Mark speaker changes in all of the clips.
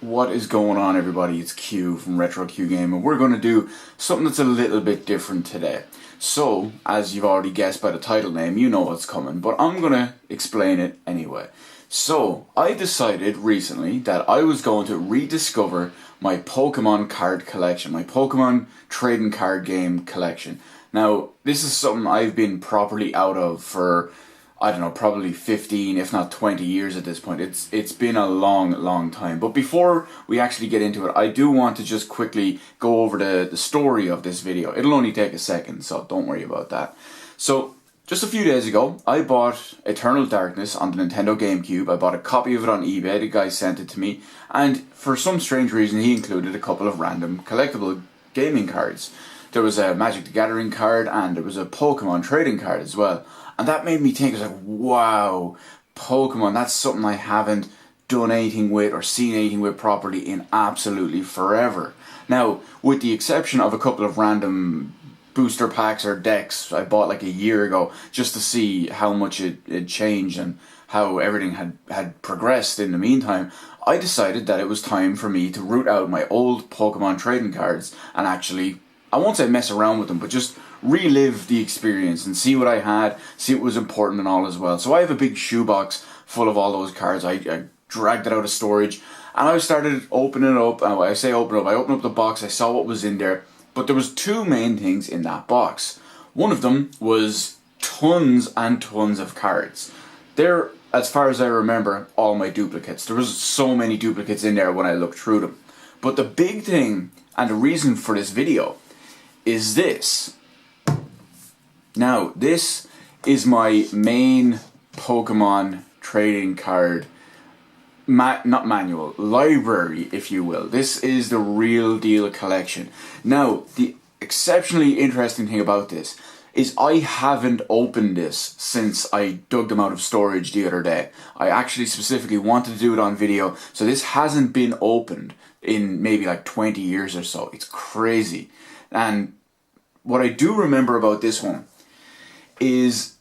Speaker 1: What is going on, everybody? It's Q from Retro Q Game, and we're going to do something that's a little bit different today. So, as you've already guessed by the title name, you know what's coming, but I'm going to explain it anyway. So, I decided recently that I was going to rediscover my Pokemon card collection, my Pokemon trading card game collection. Now, this is something I've been properly out of for, I don't know, probably 15, if not 20 years at this point. It's been a long time. But before we actually get into it, I do want to just quickly go over the story of this video. It'll only take a second, so don't worry about that. So, just a few days ago, I bought Eternal Darkness on the Nintendo GameCube. I bought a copy of it on eBay. The guy sent it to me. And for some strange reason, he included a couple of random collectible gaming cards. There was a Magic the Gathering card and there was a Pokemon trading card as well. And that made me think, I was like, wow, Pokemon, that's something I haven't done anything with or seen anything with properly in absolutely forever. Now, with the exception of a couple of random booster packs or decks I bought like a year ago just to see how much it changed and how everything had progressed in the meantime, I decided that it was time for me to root out my old Pokemon trading cards and actually, I won't say mess around with them, but just relive the experience and see what I had, see what was important and all as well. So I have a big shoebox full of all those cards. I dragged it out of storage and I started opening it up. And when I say open up, I opened up the box, I saw what was in there, but there was two main things in that box. One of them was tons and tons of cards. They're, as far as I remember, all my duplicates. There was so many duplicates in there when I looked through them. But the big thing and the reason for this video is this. Now, this is my main Pokemon trading card, not manual, library, if you will. This is the real deal collection. Now, the exceptionally interesting thing about this is I haven't opened this since I dug them out of storage the other day. I actually specifically wanted to do it on video, so this hasn't been opened in maybe like 20 years or so. It's crazy. And what I do remember about this one is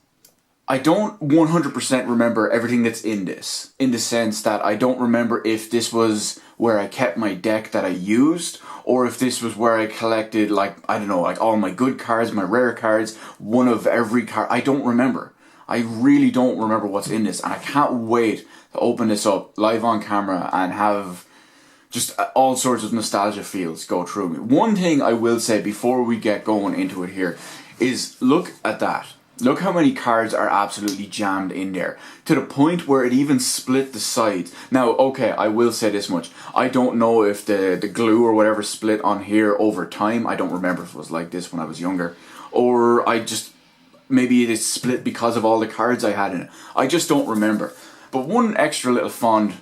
Speaker 1: I don't 100% remember everything that's in this, in the sense that I don't remember if this was where I kept my deck that I used, or if this was where I collected, like, I don't know, like all my good cards, my rare cards, one of every card. I don't remember. I really don't remember what's in this, and I can't wait to open this up live on camera and have just all sorts of nostalgia feels go through me. One thing I will say before we get going into it here is look at that. Look how many cards are absolutely jammed in there, to the point where it even split the sides. Now, okay, I will say this much. I don't know if the glue or whatever split on here over time. I don't remember if it was like this when I was younger. Or maybe it is split because of all the cards I had in it. I just don't remember. But one extra little fond,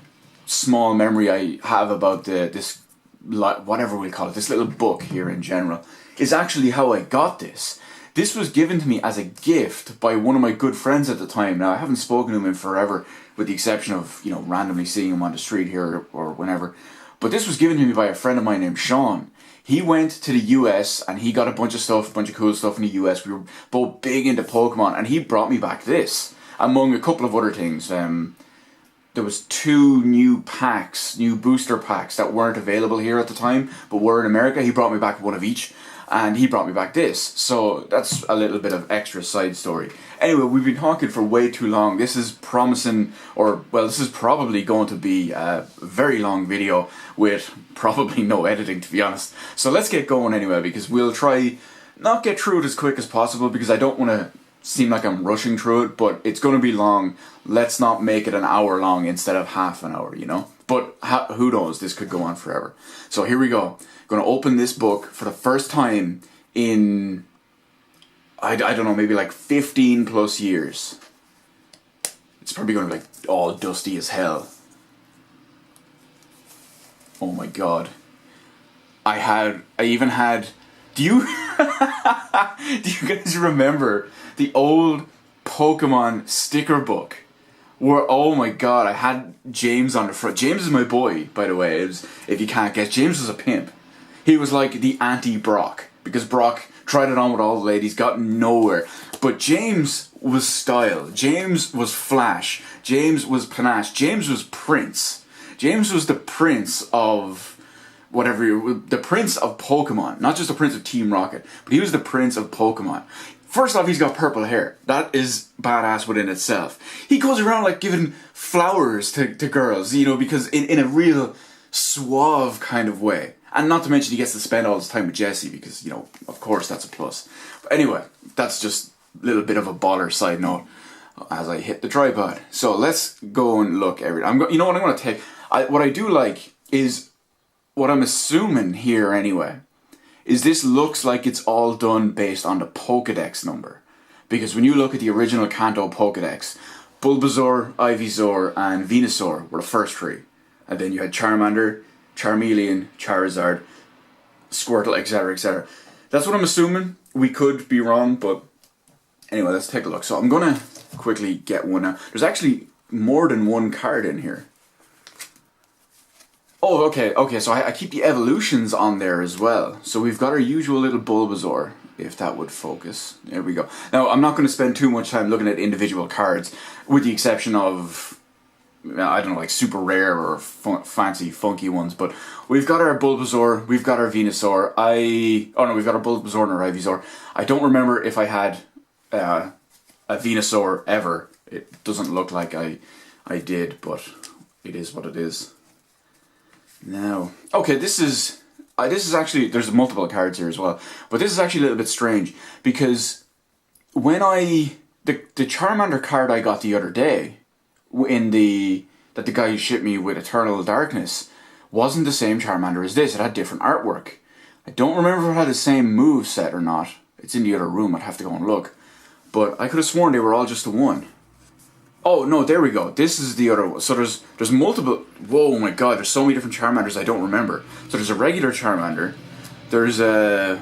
Speaker 1: small memory I have about this, whatever we call it, this little book here in general, is actually how I got this. This was given to me as a gift by one of my good friends at the time. Now, I haven't spoken to him in forever, with the exception of, you know, randomly seeing him on the street here or whenever. But this was given to me by a friend of mine named Sean. He went to the US and he got a bunch of cool stuff in the US. We were both big into Pokemon and he brought me back this, among a couple of other things. There was 2 new packs, new booster packs that weren't available here at the time, but were in America. He brought me back one of each. And he brought me back this. So that's a little bit of extra side story. Anyway, we've been talking for way too long. This is promising, this is probably going to be a very long video with probably no editing, to be honest. So let's get going anyway, because we'll try not get through it as quick as possible, because I don't want to seem like I'm rushing through it, but it's going to be long. Let's not make it an hour long instead of half an hour, you know? But who knows, this could go on forever. So here we go. Going to open this book for the first time in, I don't know, maybe like 15 plus years. It's probably going to be like all dusty as hell. Oh my god. I even had, do you guys remember the old Pokemon sticker book? Where, oh my god, I had James on the front. James is my boy, by the way, if you can't guess. James was a pimp. He was like the anti-Brock, because Brock tried it on with all the ladies, got nowhere. But James was style. James was flash. James was panache. James was Prince. James was the prince of the prince of Pokemon, not just the prince of Team Rocket, but he was the prince of Pokemon. First off, he's got purple hair. That is badass within itself. He goes around like giving flowers to girls, you know, because in a real suave kind of way. And not to mention he gets to spend all his time with Jessie because, you know, of course that's a plus. But anyway, that's just a little bit of a baller side note as I hit the tripod. So let's go and look everything. You know what I'm going to take? What I do like is, what I'm assuming here anyway, is this looks like it's all done based on the Pokedex number. Because when you look at the original Kanto Pokedex, Bulbasaur, Ivysaur, and Venusaur were the first three. And then you had Charmander, Charmeleon, Charizard, Squirtle, etc, etc. That's what I'm assuming. We could be wrong, but anyway, let's take a look. So I'm going to quickly get one out. There's actually more than one card in here. Oh, okay, so I keep the evolutions on there as well. So we've got our usual little Bulbasaur, if that would focus. There we go. Now, I'm not going to spend too much time looking at individual cards, with the exception of, I don't know, like super rare or fancy, funky ones. But we've got our Bulbasaur, we've got our Venusaur. We've got our Bulbasaur and our Ivysaur. I don't remember if I had a Venusaur ever. It doesn't look like I did, but it is what it is. Now, okay, this is actually, there's multiple cards here as well, but this is actually a little bit strange, because when the Charmander card I got the other day, that the guy shipped me with Eternal Darkness, wasn't the same Charmander as this. It had different artwork. I don't remember if it had the same move set or not. It's in the other room, I'd have to go and look. But I could have sworn they were all just the one. Oh, no, there we go. This is the other one. So there's multiple... Whoa, my god, there's so many different Charmanders I don't remember. So there's a regular Charmander. There's a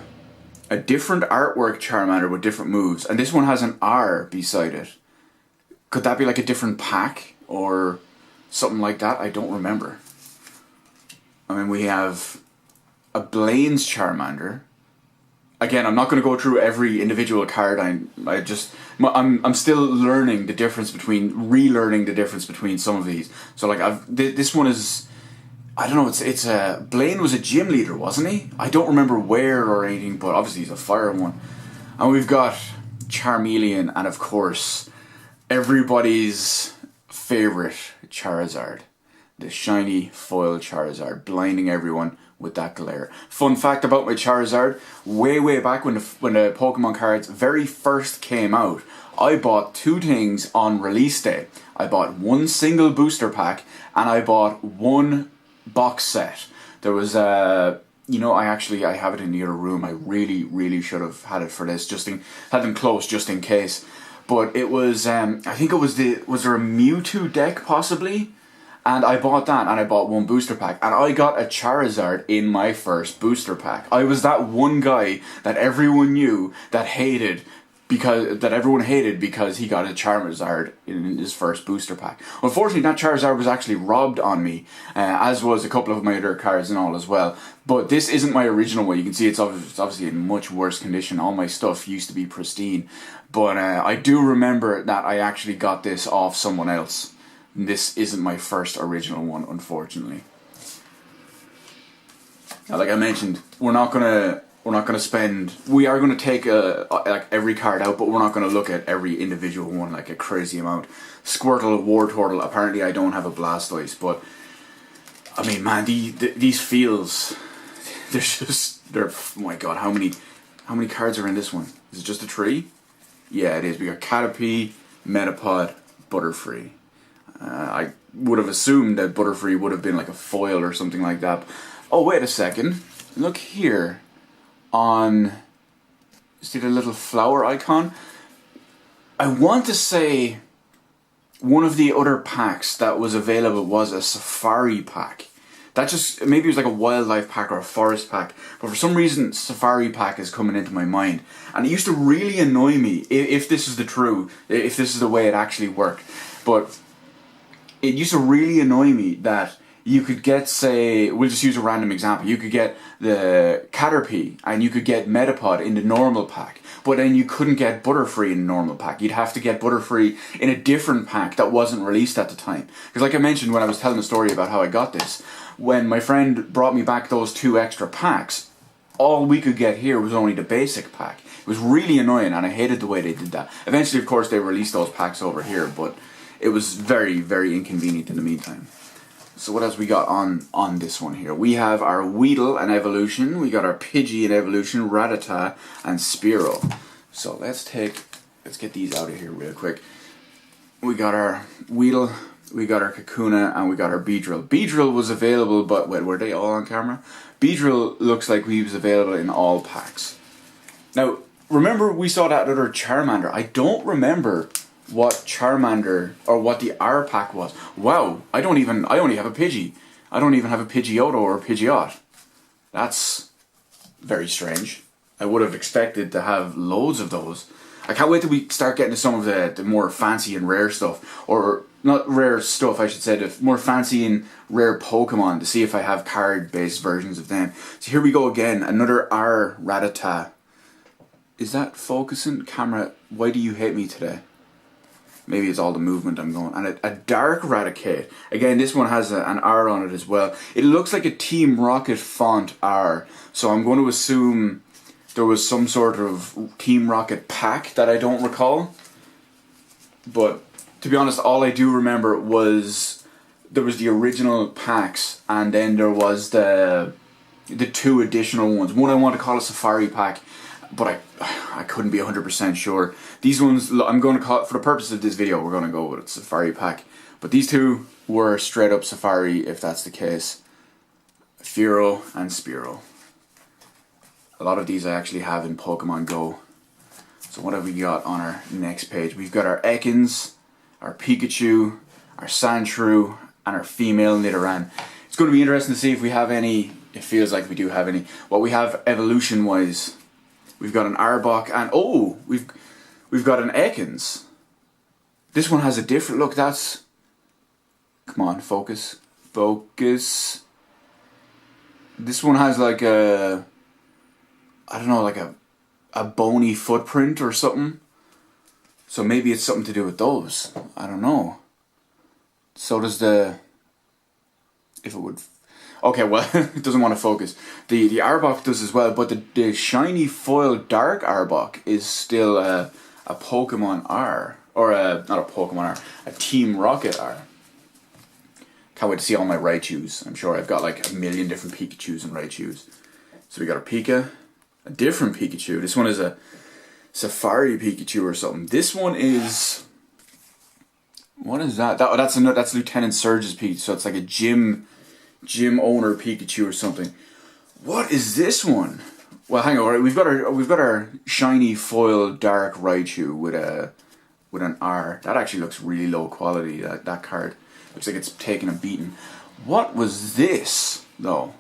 Speaker 1: different artwork Charmander with different moves. And this one has an R beside it. Could that be like a different pack? Or something like that? I don't remember. I mean, we have a Blaine's Charmander. Again, I'm not going to go through every individual card. I'm still learning the difference between, relearning the difference between some of these. So like this one is, I don't know. It's a Blaine was a gym leader, wasn't he? I don't remember where or anything, but obviously he's a fire one. And we've got Charmeleon, and of course everybody's favorite Charizard, the shiny foil Charizard, blinding everyone with that glare. Fun fact about my Charizard, way back when the Pokemon cards very first came out, I bought two things on release day. I bought one single booster pack, and I bought one box set. There was I have it in the other room. I really should have had it for this, had them close just in case. But it was, I think it was was there a Mewtwo deck possibly? And I bought that, and I bought one booster pack, and I got a Charizard in my first booster pack. I was that one guy that everyone knew that everyone hated because he got a Charizard in his first booster pack. Unfortunately, that Charizard was actually robbed on me, as was a couple of my other cards and all as well. But this isn't my original one. You can see it's obviously in much worse condition. All my stuff used to be pristine. But I do remember that I actually got this off someone else. This isn't my first original one, unfortunately. Now, like I mentioned, we are gonna take like every card out, but we're not gonna look at every individual one like a crazy amount. Squirtle, Wartortle. Apparently, I don't have a Blastoise, but I mean, man, these feels, they're. Oh my god, how many cards are in this one? Is it just a tree? Yeah, it is. We got Caterpie, Metapod, Butterfree. I would have assumed that Butterfree would have been like a foil or something like that. Oh, wait a second. Look here. See the little flower icon? I want to say one of the other packs that was available was a Safari pack. Maybe it was like a wildlife pack or a forest pack. But for some reason, Safari pack is coming into my mind. And it used to really annoy me if this is if this is the way it actually worked. But it used to really annoy me that you could get, say, we'll just use a random example. You could get the Caterpie and you could get Metapod in the normal pack. but then you couldn't get Butterfree in a normal pack. You'd have to get Butterfree in a different pack that wasn't released at the time. Because like I mentioned when I was telling the story about how I got this, when my friend brought me back those 2 extra packs, all we could get here was only the basic pack. It was really annoying, and I hated the way they did that. Eventually, of course, they released those packs over here, but it was very, very inconvenient in the meantime. So what else we got on this one here? We have our Weedle and Evolution. We got our Pidgey and Evolution, Rattata and Spearow. So let's get these out of here real quick. We got our Weedle, we got our Kakuna, and we got our Beedrill. Beedrill was available, but wait, were they all on camera? Beedrill looks like he was available in all packs. Now, remember we saw that other Charmander. I don't remember what Charmander or what the R pack was. Wow, I only have a Pidgey. I don't even have a Pidgeotto or a Pidgeot. That's very strange. I would have expected to have loads of those. I can't wait till we start getting to some of the more fancy and rare stuff. Or, not rare stuff, I should say, the more fancy and rare Pokemon to see if I have card-based versions of them. So here we go again, another R Rattata. Is that focusing? Camera, why do you hate me today? Maybe it's all the movement I'm going. And a Dark Raticate. Again, this one has an R on it as well. It looks like a Team Rocket font R. So I'm going to assume there was some sort of Team Rocket pack that I don't recall. But to be honest, all I do remember was there was the original packs, and then there was the 2 additional ones. One I want to call a Safari pack, but I couldn't be 100% sure. These ones, I'm going to call, for the purpose of this video, we're going to go with a Safari pack. But these 2 were straight up Safari, if that's the case. Fearow and Spearow. A lot of these I actually have in Pokemon Go. So what have we got on our next page? We've got our Ekans, our Pikachu, our Sandshrew, and our female Nidoran. It's going to be interesting to see if we have any. It feels like we do have any. What we have evolution-wise. We've got an Arbok, and oh, we've got an Ekans. This one has a different look. That's, come on, focus. This one has like a, I don't know, like a bony footprint or something. So maybe it's something to do with those. I don't know. So does the, if it would. Okay, well, it doesn't want to focus. The Arbok does as well, but the shiny foil Dark Arbok is still a Pokemon R. Or not a Pokemon R, a Team Rocket R. Can't wait to see all my Raichus. I'm sure I've got like a million different Pikachus and Raichus. So we got a Pika, a different Pikachu. This one is a Safari Pikachu or something. This one is, what is that? That's Lieutenant Surge's Pikachu, so it's like a gym owner Pikachu or something. What is this one? Well, hang on. We've got our shiny foil Dark Raichu with an R. That actually looks really low quality. That card looks like it's taken a beating. What was this though?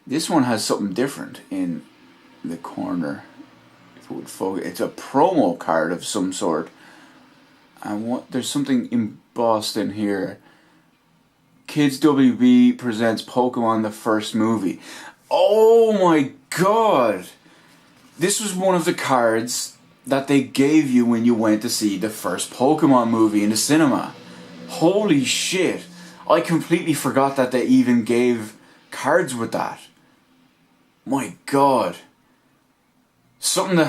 Speaker 1: This one has something different in the corner. If it would focus, it's a promo card of some sort. And there's something embossed in here. Kids WB presents Pokemon the first movie. Oh my god! This was one of the cards that they gave you when you went to see the first Pokemon movie in the cinema. Holy shit! I completely forgot that they even gave cards with that. My god. Something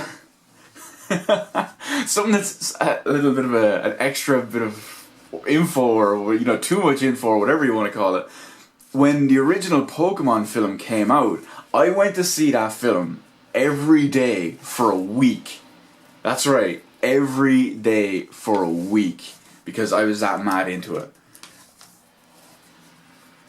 Speaker 1: that's a little bit of an extra bit of info, or too much info, or whatever you want to call it. When the original Pokemon film came out, I went to see that film every day for a week. That's right, every day for a week, because I was that mad into it.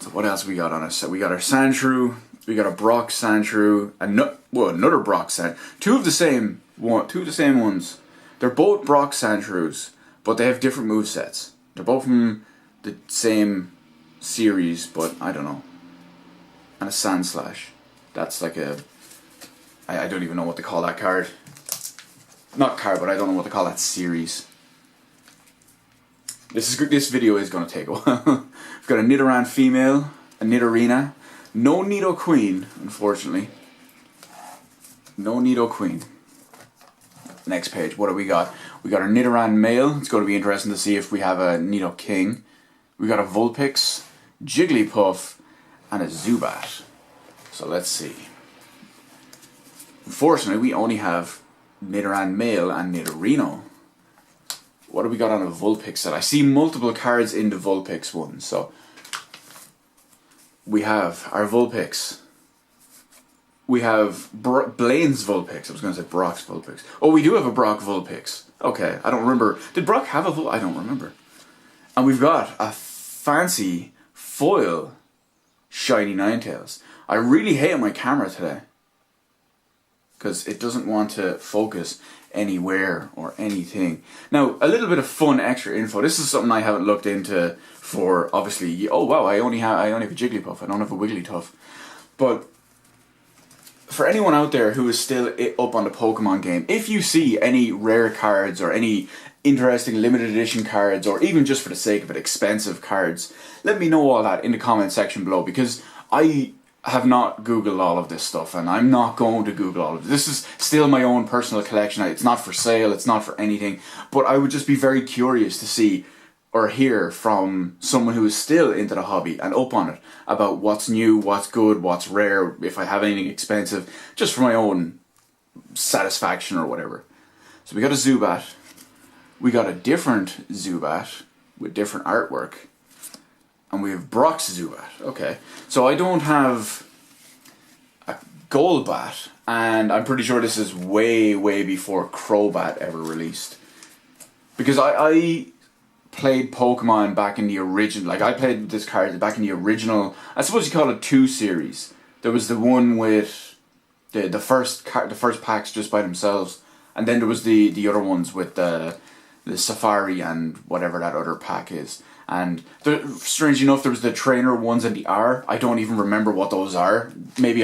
Speaker 1: So what else we got on us? So we got our Sandshrew, we got a Brock Sandshrew, another Brock Sand. Two of the same ones. They're both Brock Sandshrews, but they have different movesets. They're both from the same series, but I don't know. And a Sandslash. That's like a, I don't even know what to call that card. Not card, but I don't know what to call that series. This video is going to take a while. We've got a Nidoran female, a Nidorina. No Nidoqueen, unfortunately. No Nidoqueen. Next page, what do we got? We got our Nidoran male. It's going to be interesting to see if we have a Nidoking. We got a Vulpix, Jigglypuff, and a Zubat. So let's see. Unfortunately, we only have Nidoran male and Nidorino. What do we got on a Vulpix set? I see multiple cards in the Vulpix one. So we have our Vulpix. We have Blaine's Vulpix. I was going to say Brock's Vulpix. Oh, we do have a Brock Vulpix. Okay, I don't remember. Did Brock have a Vulpix? I don't remember. And we've got a fancy foil shiny Ninetales. I really hate my camera today, because it doesn't want to focus anywhere or anything. Now, a little bit of fun extra info. This is something I haven't looked into for, obviously. Oh wow, I only have a Jigglypuff. I don't have a Wigglytuff. But for anyone out there who is still up on the Pokemon game, if you see any rare cards or any interesting limited edition cards, or even just for the sake of it, expensive cards, let me know all that in the comment section below, because I have not Googled all of this stuff, and I'm not going to Google all of it. This is still my own personal collection. It's not for sale, it's not for anything, but I would just be very curious to see or hear from someone who is still into the hobby and up on it about what's new, what's good, what's rare, if I have anything expensive, just for my own satisfaction or whatever. So we got a Zubat. We got a different Zubat with different artwork. And we have Brock's Zubat. Okay. So I don't have a Golbat, and I'm pretty sure this is way, way before Crobat ever released. Because I played Pokemon back in the original, like I played this card back in the original, I suppose you call it 2 series. There was the one with the first packs just by themselves, and then there was the other ones with the Safari and whatever that other pack is. And strange enough, there was the trainer ones and the R. I don't even remember what those are. Maybe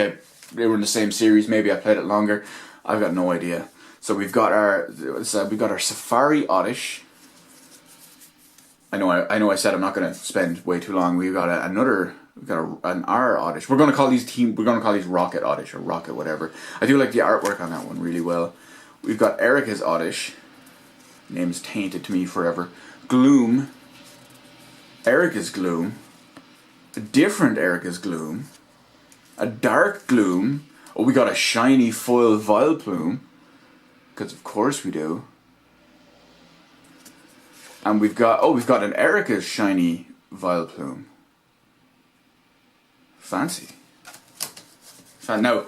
Speaker 1: they were in the same series. Maybe I played it longer. I've got no idea. So we've got our Safari Oddish. I know I said I'm not going to spend way too long. We've got an R Oddish. We're going to call these Rocket Oddish or Rocket whatever. I do like the artwork on that one really well. We've got Erica's Oddish. Name's tainted to me forever. Gloom. Erica's Gloom. A different Erica's Gloom. A dark Gloom. Oh, we got a shiny foil Vileplume. Because of course we do. And we've got an Erica's shiny Vileplume. Fancy. Now,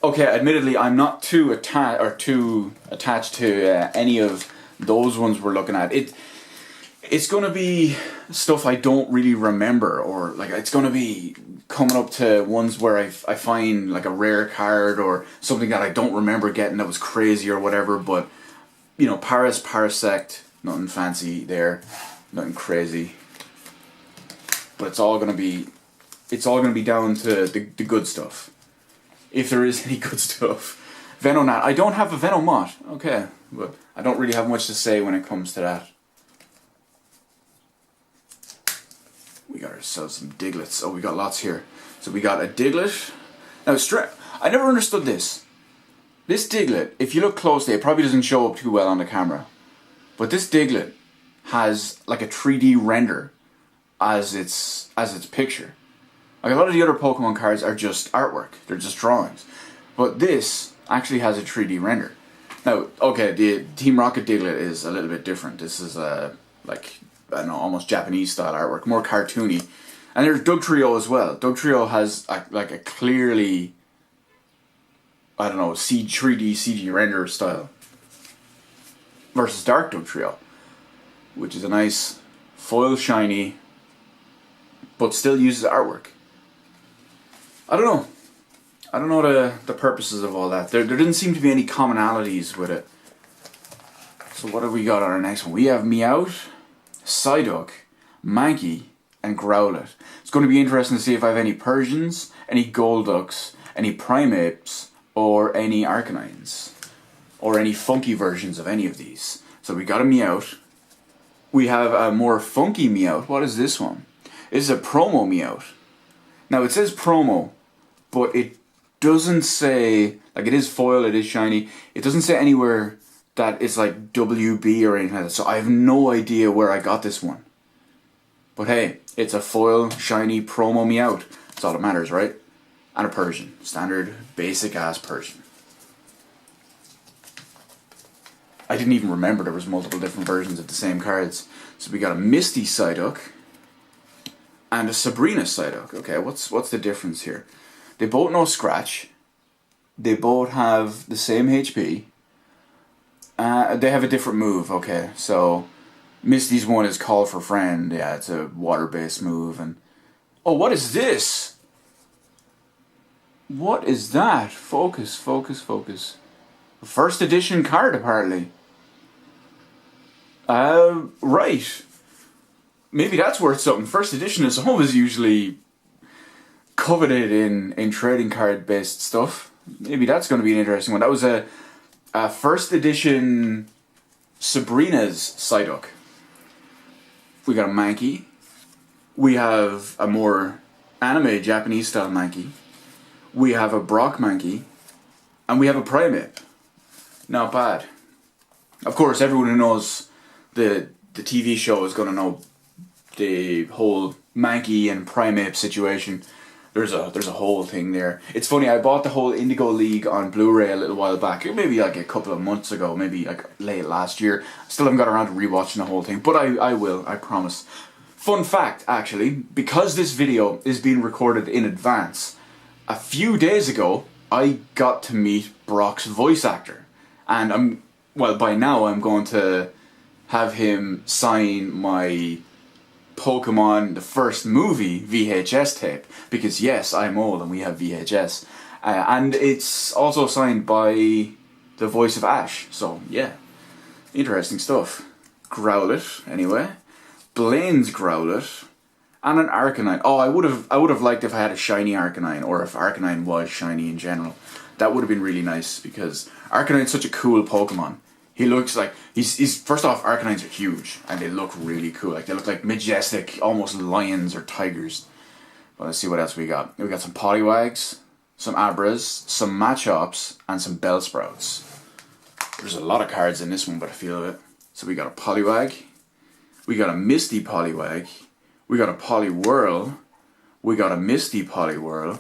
Speaker 1: okay, admittedly, I'm not too attached to any of those ones we're looking at. It's going to be stuff I don't really remember, or like it's going to be coming up to ones where I find like a rare card or something that I don't remember getting that was crazy or whatever. But you know, Parasect, nothing fancy there, nothing crazy. But it's all going to be down to the good stuff, if there is any good stuff. Venonat. I don't have a Venomoth. Okay, but I don't really have much to say when it comes to that. We got ourselves some Diglets. Oh, we got lots here. So we got a Diglett. Now, I never understood this. This Diglett, if you look closely, it probably doesn't show up too well on the camera. But this Diglett has like a 3D render as its picture. Like a lot of the other Pokemon cards are just artwork. They're just drawings. But this actually has a 3D render. Now, okay, the Team Rocket Diglett is a little bit different. This is like, I don't know, almost Japanese style artwork, more cartoony. And there's Dugtrio as well. Dugtrio has like a clearly, I don't know, 3D CG render style. Versus Dark Dugtrio, which is a nice foil shiny, but still uses artwork. I don't know the purposes of all that. There didn't seem to be any commonalities with it. So what have we got on our next one? We have Meowth, Psyduck, Mankey, and Growlithe. It's going to be interesting to see if I have any Persians, any Golducks, any Primeapes, or any Arcanines. Or any funky versions of any of these. So we got a Meowth. We have a more funky Meowth. What is this one? This is a promo Meowth. Now it says promo, but it doesn't say, like it is foil, it is shiny. It doesn't say anywhere that it's like WB or anything like that. So I have no idea where I got this one. But hey, it's a foil, shiny, promo me out. That's all that matters, right? And a Persian. Standard, basic ass Persian. I didn't even remember there was multiple different versions of the same cards. So we got a Misty Psyduck and a Sabrina Psyduck. Okay, what's the difference here? They both know Scratch. They both have the same HP. They have a different move. Okay, so Misty's one is Call for Friend. Yeah, it's a water-based move. And oh, what is this? What is that? Focus, focus, focus. First edition card, apparently. Right. Maybe that's worth something. First edition is always usually coveted in trading card based stuff. Maybe that's going to be an interesting one. That was a first edition Sabrina's Psyduck. We got a Mankey. We have a more anime Japanese style Mankey. We have a Brock Mankey. And we have a Primeape. Not bad. Of course, everyone who knows the TV show is going to know the whole Mankey and Primeape situation. There's a whole thing there. It's funny, I bought the whole Indigo League on Blu-ray a little while back. Maybe like a couple of months ago, maybe like late last year. Still haven't got around to rewatching the whole thing, but I will, I promise. Fun fact, actually, because this video is being recorded in advance, a few days ago, I got to meet Brock's voice actor. And by now I'm going to have him sign my Pokemon the first movie VHS tape, because yes, I'm old and we have VHS, and it's also signed by the voice of Ash, so yeah, interesting stuff. Growlithe anyway, Blaine's Growlithe, and an Arcanine. Oh, I would have liked if I had a shiny Arcanine, or if Arcanine was shiny in general. That would have been really nice, because Arcanine's such a cool Pokemon. He looks like, he's first off, Arcanines are huge, and they look really cool. Like, they look like majestic, almost lions or tigers. But let's see what else we got. We got some Poliwags, some Abras, some Machops, and some Bellsprouts. There's a lot of cards in this one, but I feel it. So we got a Poliwag, we got a Misty Poliwag, we got a Poliwhirl, we got a Misty Poliwhirl,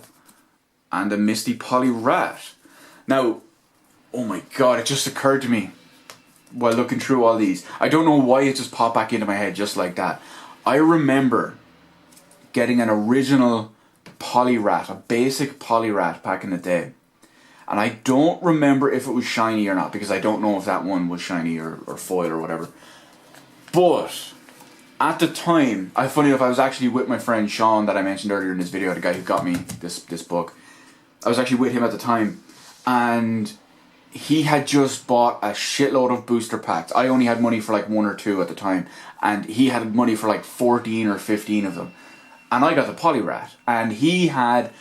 Speaker 1: and a Misty Poliwrath. Now, oh my god, it just occurred to me while looking through all these. I don't know why it just popped back into my head just like that. I remember getting an original Poliwrath, a basic Poliwrath back in the day. And I don't remember if it was shiny or not, because I don't know if that one was shiny or foil or whatever. But at the time, funny enough, I was actually with my friend Sean that I mentioned earlier in this video, the guy who got me this book. I was actually with him at the time, and he had just bought a shitload of booster packs. I only had money for like 1 or 2 at the time, and he had money for like 14 or 15 of them. And I got the Poliwrath, and he had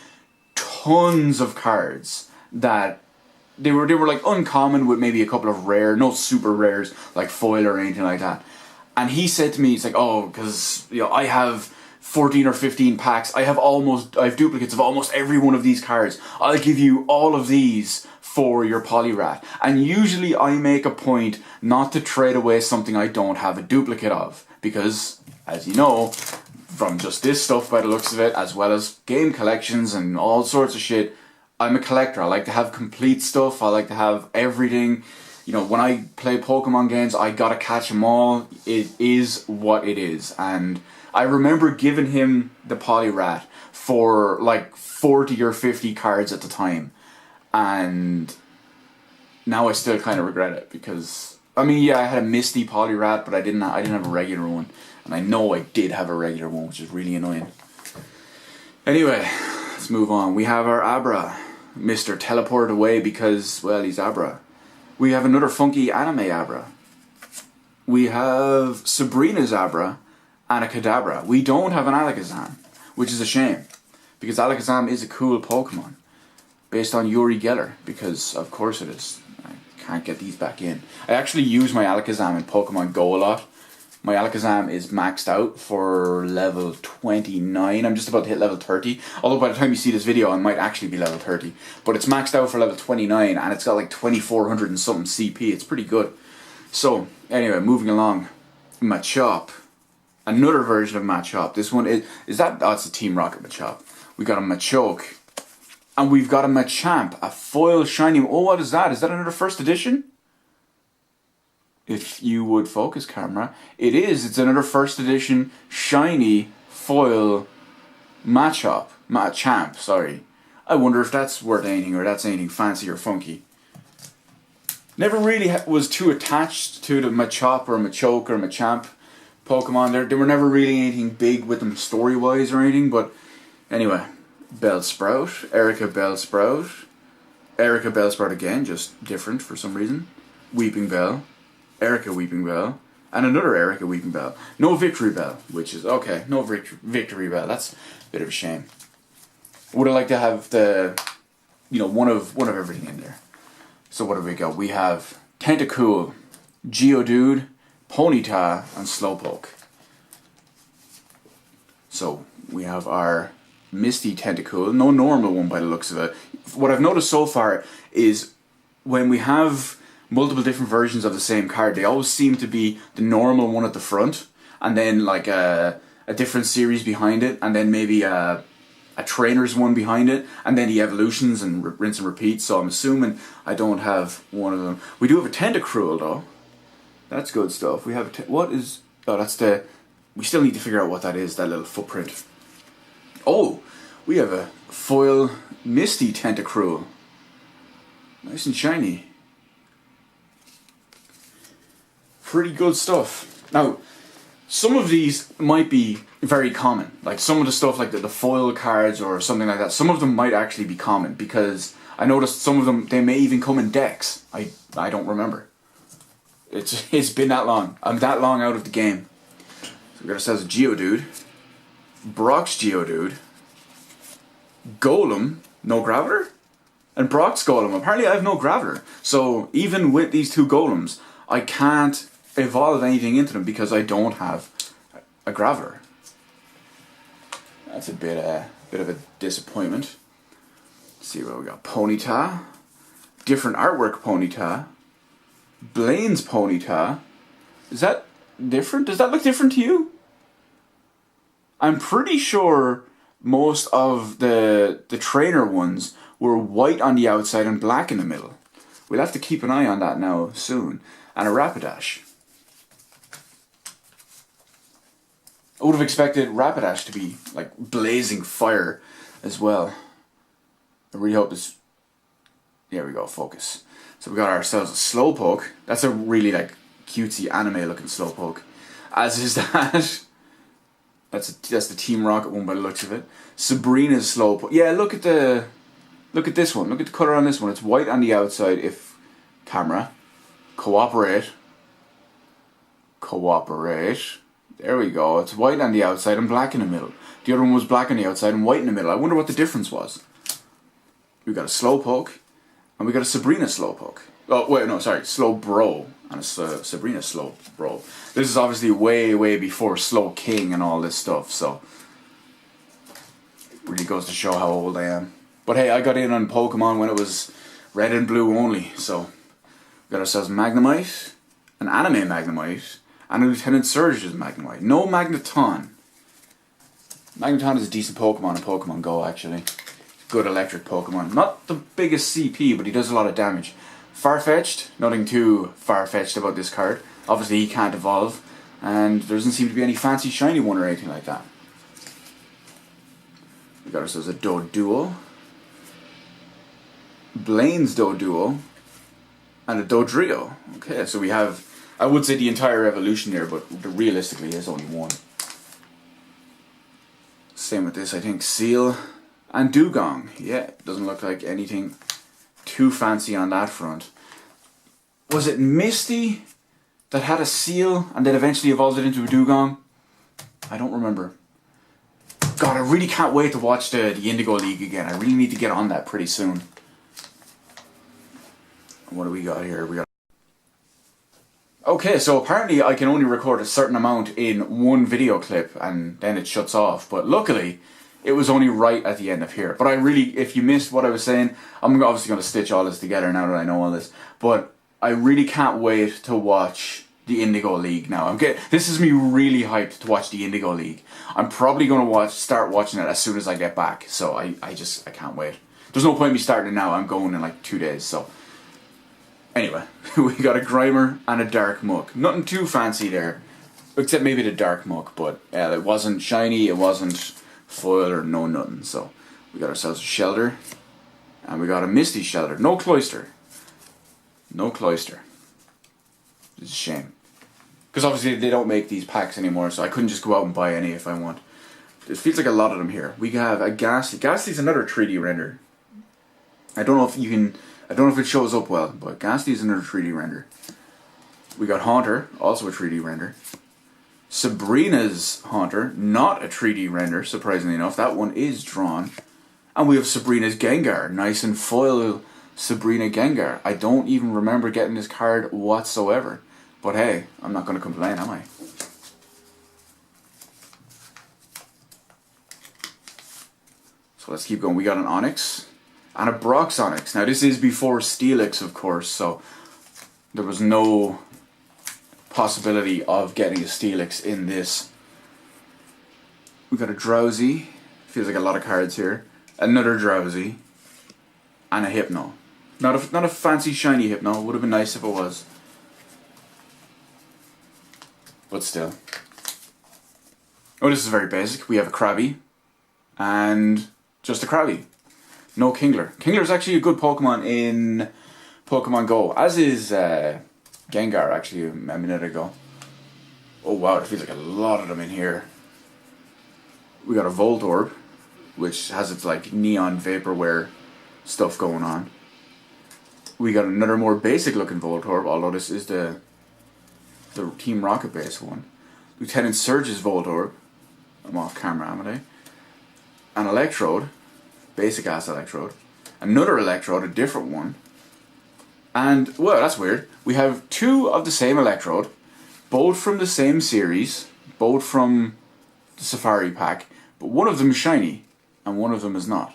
Speaker 1: tons of cards that they were like uncommon, with maybe a couple of rare, no super rares like foil or anything like that. And he said to me, he's like, oh, because I have 14 or 15 packs. I have duplicates of almost every one of these cards. I'll give you all of these for your Poliwrath. And usually I make a point not to trade away something I don't have a duplicate of, because, as you know, from just this stuff by the looks of it, as well as game collections and all sorts of shit, I'm a collector. I like to have complete stuff. I like to have everything. When I play Pokemon games, I gotta catch them all. It is what it is. And I remember giving him the Poliwrath for like 40 or 50 cards at the time. And now I still kind of regret it, because, I had a Misty Poliwrath, but I didn't have a regular one. And I know I did have a regular one, which is really annoying. Anyway, let's move on. We have our Abra. Mr. Teleport away because, well, he's Abra. We have another funky anime Abra. We have Sabrina's Abra and a Kadabra. We don't have an Alakazam, which is a shame, because Alakazam is a cool Pokemon based on Yuri Geller, because of course it is. I can't get these back in. I actually use my Alakazam in Pokemon Go a lot, My Alakazam is maxed out for level 29. I'm just about to hit level 30. Although by the time you see this video, I might actually be level 30. But it's maxed out for level 29, and it's got like 2400 and something CP. It's pretty good. So, anyway, moving along. Machop. Another version of Machop. This one is that? Oh, it's a Team Rocket Machop. We got a Machoke. And we've got a Machamp. A foil shiny. Oh, what is that? Is that another first edition? If you would focus, camera. It is. It's another first edition shiny foil Machamp, sorry. I wonder if that's worth anything, or that's anything fancy or funky. Never really was too attached to the Machop or Machoke or Machamp Pokemon. They were never really anything big with them story-wise or anything, but anyway. Bellsprout. Erica Bellsprout. Erica Bellsprout again, just different for some reason. Weeping Bell. Erica Weeping Bell, and another Erica Weeping Bell. No Victory Bell, which is okay. No Victory Bell. That's a bit of a shame. Would have liked to have the, one of everything in there. So what have we got? We have Tentacool, Geodude, Ponyta, and Slowpoke. So we have our Misty Tentacool. No normal one by the looks of it. What I've noticed so far is when we have multiple different versions of the same card, they always seem to be the normal one at the front, and then like a different series behind it, and then maybe a trainer's one behind it, and then the evolutions and rinse and repeat. So I'm assuming I don't have one of them. We do have a Tentacruel though. That's good stuff. We have what is? Oh, that's the. We still need to figure out what that is. That little footprint. Oh, we have a foil Misty Tentacruel. Nice and shiny. Pretty good stuff. Now, some of these might be very common. Like some of the stuff like the foil cards or something like that, some of them might actually be common, because I noticed some of them, they may even come in decks. I don't remember. It's been that long. I'm that long out of the game. So we got ourselves a Geodude. Brock's Geodude. Golem. No Graveler? And Brock's Golem. Apparently I have no Graveler. So even with these two Golems, I can't evolve anything into them because I don't have a Graveler. That's a bit of a disappointment. Let's see what we got. Ponyta. Different artwork Ponyta. Blaine's Ponyta. Is that different? Does that look different to you? I'm pretty sure most of the trainer ones were white on the outside and black in the middle. We'll have to keep an eye on that now soon. And a Rapidash. I would have expected Rapidash to be like blazing fire as well. I really hope this. There we go, focus. So we got ourselves a Slowpoke. That's a really like cutesy anime looking Slowpoke. As is that. That's the Team Rocket one by the looks of it. Sabrina's Slowpoke. Yeah, look at this one. Look at the colour on this one. It's white on the outside. If camera. Cooperate. There we go. It's white on the outside and black in the middle. The other one was black on the outside and white in the middle. I wonder what the difference was. We got a Slowpoke. And we got a Sabrina Slowpoke. Oh, wait, no, sorry. Slowbro. And a Sabrina Slowbro. This is obviously way, way before Slow King and all this stuff. So, it really goes to show how old I am. But hey, I got in on Pokemon when it was red and blue only. So, we got ourselves Magnemite. An anime Magnemite. And a Lieutenant Surge's Magnemite. No Magneton. Magneton is a decent Pokemon in Pokemon Go, actually. Good electric Pokemon. Not the biggest CP, but he does a lot of damage. Farfetch'd. Nothing too far-fetched about this card. Obviously, he can't evolve. And there doesn't seem to be any fancy shiny one or anything like that. We got ourselves a Doduo. Blaine's Doduo. And a Dodrio. Okay, so we have, I would say the entire evolution here, but realistically there's only one. Same with this, I think. Seal and Dugong. Yeah, doesn't look like anything too fancy on that front. Was it Misty that had a Seal and then eventually evolved it into a Dugong? I don't remember. God, I really can't wait to watch the Indigo League again. I really need to get on that pretty soon. What do we got here? We got Okay, so apparently I can only record a certain amount in one video clip and then it shuts off. But luckily, it was only right at the end of here. But I really, if you missed what I was saying, I'm obviously going to stitch all this together now that I know all this. But I really can't wait to watch the Indigo League now. This is me really hyped to watch the Indigo League. I'm probably going to start watching it as soon as I get back. So I can't wait. There's no point in me starting it now. I'm going in like 2 days, so... Anyway, we got a Grimer and a Dark Muck. Nothing too fancy there, except maybe the Dark Muck, but it wasn't shiny, it wasn't foil or no nothing. So we got ourselves a Shelter, and we got a Misty Shelter. No Cloyster. No Cloyster. It's a shame. Because obviously they don't make these packs anymore, so I couldn't just go out and buy any if I want. It feels like a lot of them here. We have a Ghastly. Ghastly's another 3D render. I don't know if it shows up well, but Ghastly is another 3D render. We got Haunter, also a 3D render. Sabrina's Haunter, not a 3D render, surprisingly enough. That one is drawn. And we have Sabrina's Gengar, nice and foil Sabrina Gengar. I don't even remember getting this card whatsoever. But hey, I'm not going to complain, am I? So let's keep going. We got an Onix. And a Brock's Onix. Now this is before Steelix, of course, so there was no possibility of getting a Steelix in this. We got a Drowsy. Feels like a lot of cards here. Another Drowsy. And a Hypno. Not a fancy shiny Hypno. Would have been nice if it was. But still. Oh, this is very basic. We have a Krabby. And just a Krabby. No Kingler. Kingler is actually a good Pokemon in Pokemon Go, as is Gengar actually a minute ago. Oh wow, it feels like a lot of them in here. We got a Voltorb, which has its like neon vaporware stuff going on. We got another more basic looking Voltorb, although this is the Team Rocket base one. Lieutenant Surge's Voltorb. I'm off camera, am I? An Electrode. Basic ass Electrode. Another Electrode, a different one. And, well, that's weird. We have two of the same Electrode, both from the same series, both from the Safari pack, but one of them is shiny, and one of them is not.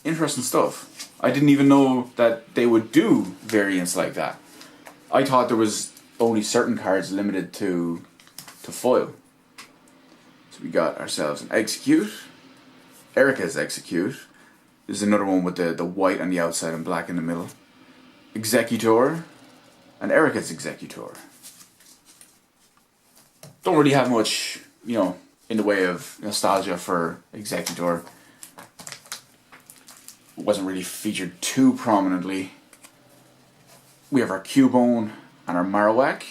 Speaker 1: Interesting stuff. I didn't even know that they would do variants like that. I thought there was only certain cards limited to foil. So we got ourselves an Execute. Erica's Execute. This is another one with the white on the outside and black in the middle. Executor. And Erica's Executor. Don't really have much, in the way of nostalgia for Executor. Wasn't really featured too prominently. We have our Cubone and our Marowak.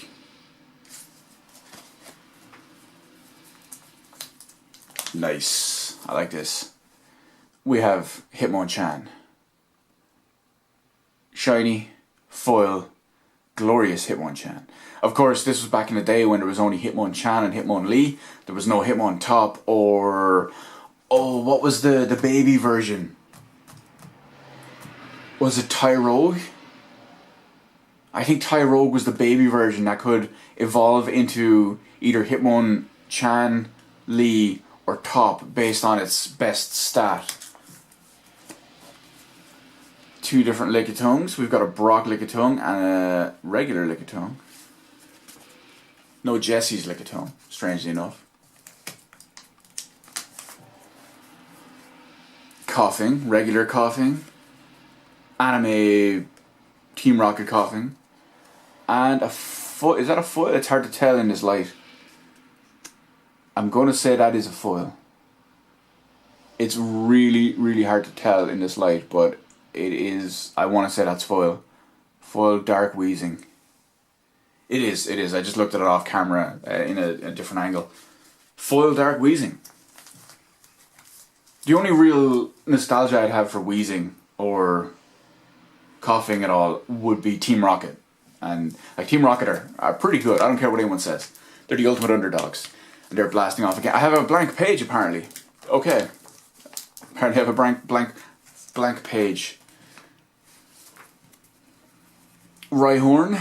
Speaker 1: Nice. I like this. We have Hitmonchan. Shiny, foil, glorious Hitmonchan. Of course, this was back in the day when there was only Hitmonchan and Hitmonlee. There was no Hitmontop or... Oh, what was the baby version? Was it Tyrogue? I think Tyrogue was the baby version that could evolve into either Hitmonchan, Lee, or Top based on its best stat. Two different Lickitungs. We've got a Brock Lickitung and a regular Lickitung. No Jesse's Lickitung, strangely enough. Coughing, regular Coughing. Anime Team Rocket Coughing. And a foil. Is that a foil? It's hard to tell in this light. I'm going to say that is a foil. It's really, really hard to tell in this light, but it is. I want to say that's foil. Foil Dark Wheezing. It is. I just looked at it off camera in a different angle. Foil Dark Wheezing. The only real nostalgia I'd have for Wheezing or Coughing at all would be Team Rocket. And like Team Rocket are pretty good. I don't care what anyone says. They're the ultimate underdogs. And they're blasting off again. I have a blank page apparently. Okay. Apparently I have a blank page. Rhyhorn.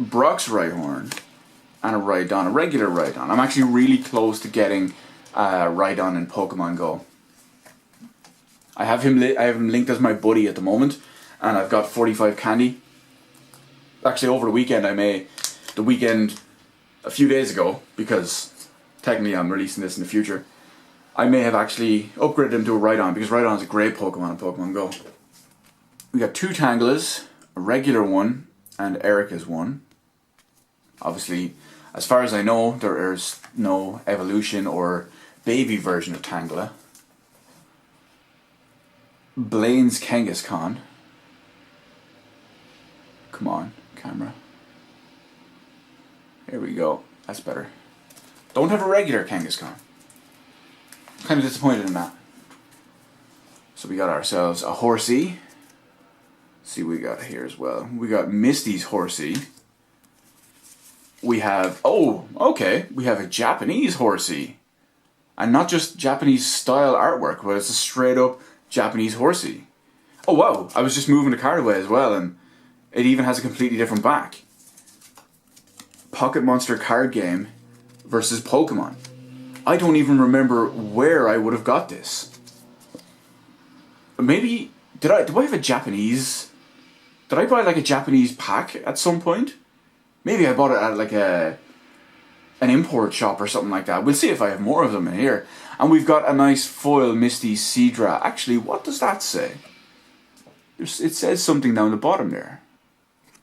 Speaker 1: Brock's Rhyhorn, and a Rhydon, a regular Rhydon. I'm actually really close to getting Rhydon in Pokemon Go. I have him linked as my buddy at the moment, and I've got 45 candy. Actually, over the weekend, a few days ago, because technically I'm releasing this in the future, I may have actually upgraded him to a Rhydon, because Rhydon is a great Pokemon in Pokemon Go. We got 2 Tangelas, a regular one, and Erica's one. Obviously, as far as I know, there is no evolution or baby version of Tangela. Blaine's Kangaskhan. Come on, camera. Here we go. That's better. Don't have a regular Kangaskhan. I'm kind of disappointed in that. So we got ourselves a Horsey. See what we got here as well. We got Misty's Horsey. We have, oh, okay, we have a Japanese Horsey. And not just Japanese style artwork, but it's a straight up Japanese Horsey. Oh wow, I was just moving the card away as well, and it even has a completely different back. Pocket Monster card game versus Pokemon. I don't even remember where I would have got this. Maybe, do I have a Japanese... Did I buy like a Japanese pack at some point? Maybe I bought it at like an import shop or something like that. We'll see if I have more of them in here. And we've got a nice foil Misty Seadra. Actually, what does that say? It says something down the bottom there.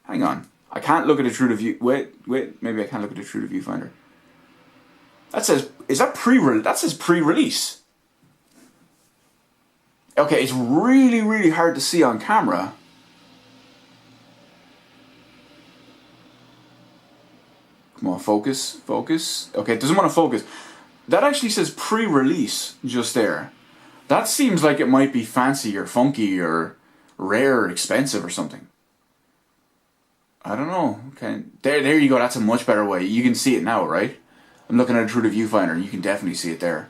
Speaker 1: Hang on. I can't look at it through the view... Wait. Maybe I can't look at it through the viewfinder. That says... Is that pre-release? That says pre-release. Okay, it's really, really hard to see on camera. Come on, focus. Okay, it doesn't want to focus. That actually says pre-release just there. That seems like it might be fancy or funky or rare or expensive or something. I don't know. Okay, there you go. That's a much better way. You can see it now, right? I'm looking at it through the viewfinder. You can definitely see it there.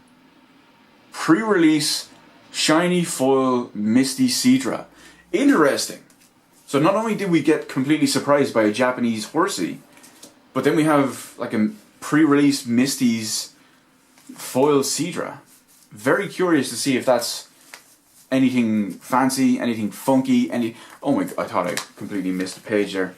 Speaker 1: Pre-release shiny foil Misty Seadra. Interesting. So not only did we get completely surprised by a Japanese Horsey, but then we have like a pre-release Misty's foil Seadra. Very curious to see if that's anything fancy, anything funky, oh my god, I thought I completely missed a page there.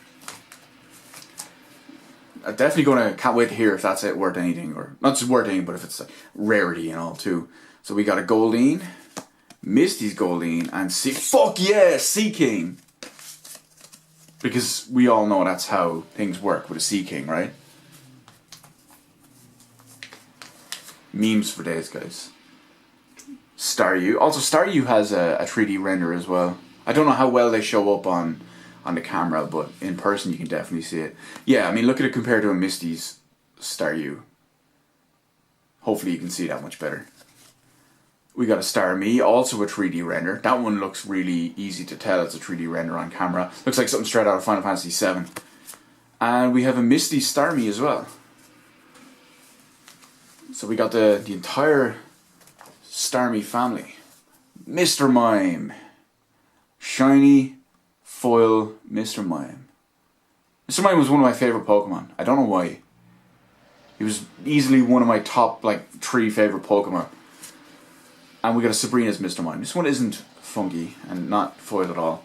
Speaker 1: I'm definitely can't wait to hear if that's worth anything, or not just worth anything, but if it's a rarity and all too. So we got a Goldeen, Misty's Goldeen, and fuck yeah, Sea King! Because we all know that's how things work with a Sea King, right? Memes for days, guys. Staryu. Also, Staryu has a 3D render as well. I don't know how well they show up on the camera, but in person you can definitely see it. Yeah, I mean, look at it compared to a Misty's Staryu. Hopefully you can see that much better. We got a Starmie, also a 3D render. That one looks really easy to tell it's a 3D render on camera. Looks like something straight out of Final Fantasy VII. And we have a Misty Starmie as well. So we got the entire Starmie family. Mr. Mime. Shiny foil Mr. Mime. Mr. Mime was one of my favourite Pokemon. I don't know why. He was easily one of my top 3 favourite Pokemon. And we got a Sabrina's Mr. Mime. This one isn't funky and not foil at all.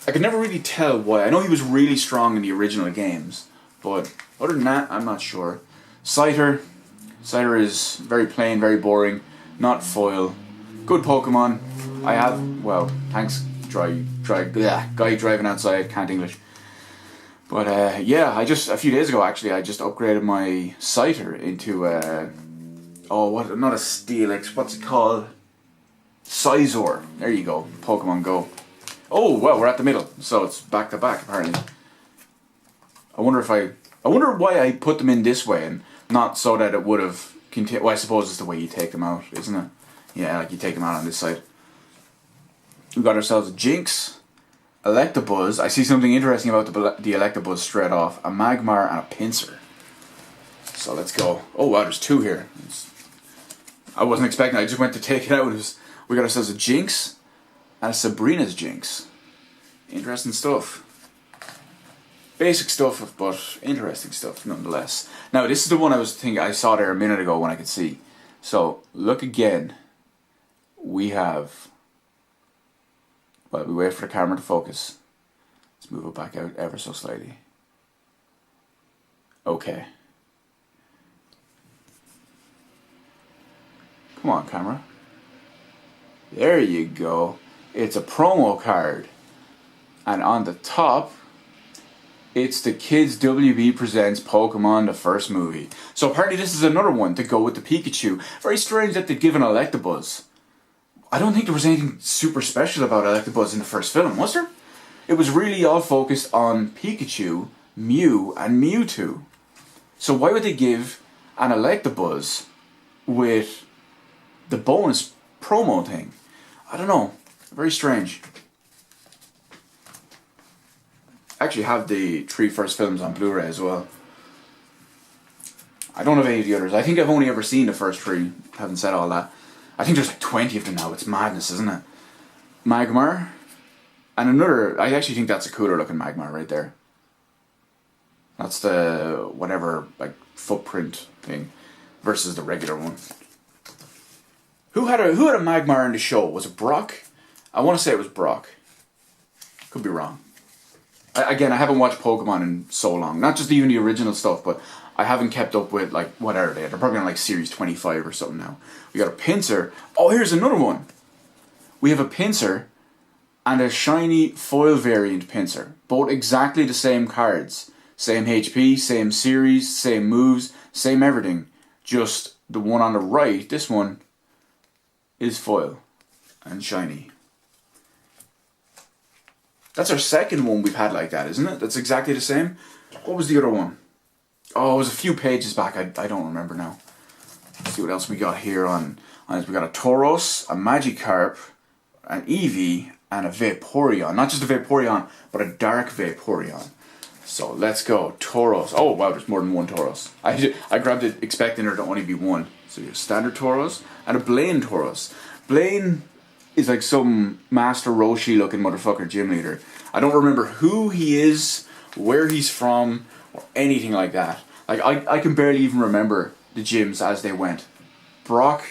Speaker 1: I could never really tell why. I know he was really strong in the original games, but other than that, I'm not sure. Scyther. Scyther is very plain, very boring, not foil. Good Pokemon. I have, well, thanks, guy driving outside, can't English. But yeah, a few days ago actually, I just upgraded my Scyther into not a Steelix, what's it called? Scizor. There you go, Pokemon Go. Oh, well, we're at the middle, so it's back to back apparently. I wonder why I put them in this way and not so that it would have continued. Well, I suppose it's the way you take them out, isn't it? Yeah, like you take them out on this side. We got ourselves a Jinx, Electabuzz. I see something interesting about the Electabuzz straight off. A Magmar and a Pinsir. So let's go. Oh wow, there's 2 here. I wasn't expecting. I just went to take it out. We got ourselves a Jinx and a Sabrina's Jinx. Interesting stuff. Basic stuff, but interesting stuff nonetheless. Now, this is the one I saw there a minute ago when I could see. So, look again. We have... Well, we wait for the camera to focus. Let's move it back out ever so slightly. Okay. Come on, camera. There you go. It's a promo card. And on the top, it's the Kids WB Presents Pokemon, the first movie. So apparently this is another one to go with the Pikachu. Very strange that they've given Electabuzz. I don't think there was anything super special about Electabuzz in the first film, was there? It was really all focused on Pikachu, Mew, and Mewtwo. So why would they give an Electabuzz with the bonus promo thing? I don't know. Very strange. I actually have the 3 first films on Blu-ray as well. I don't have any of the others. I think I've only ever seen the first 3, having said all that. I think there's like 20 of them now. It's madness, isn't it? Magmar. And another, I actually think that's a cooler looking Magmar right there. That's the, whatever, like, footprint thing versus the regular one. Who had a Magmar in the show? Was it Brock? I want to say it was Brock. Could be wrong. Again, I haven't watched Pokemon in so long. Not just even the original stuff, but I haven't kept up with, like, what are they? They're probably on, like, Series 25 or something now. We got a Pinsir. Oh, here's another one. We have a Pinsir and a shiny foil variant Pinsir. Both exactly the same cards. Same HP, same series, same moves, same everything. Just the one on the right, this one, is foil and shiny. That's our second one we've had like that, isn't it? That's exactly the same. What was the other one? Oh, it was a few pages back. I don't remember now. Let's see what else we got here on this. We got a Tauros, a Magikarp, an Eevee, and a Vaporeon. Not just a Vaporeon, but a Dark Vaporeon. So let's go. Tauros. Oh wow, there's more than one Tauros. I grabbed it expecting there to only be one. So you have standard Tauros and a Blaine Tauros. Blaine is like some Master Roshi looking motherfucker gym leader. I don't remember who he is, where he's from, or anything like that. Like I can barely even remember the gyms as they went. Brock,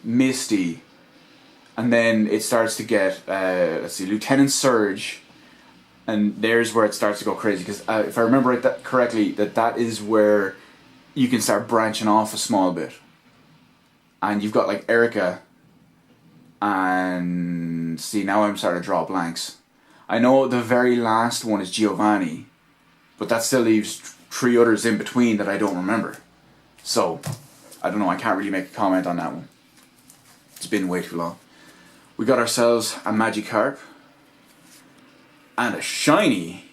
Speaker 1: Misty, and then it starts to get let's see, Lieutenant Surge, and there's where it starts to go crazy. Because if I remember it correctly, that is where you can start branching off a small bit, and you've got like Erica. And see, now I'm starting to draw blanks. I know the very last one is Giovanni, but that still leaves 3 others in between that I don't remember. So, I don't know, I can't really make a comment on that one. It's been way too long. We got ourselves a Magikarp and a shiny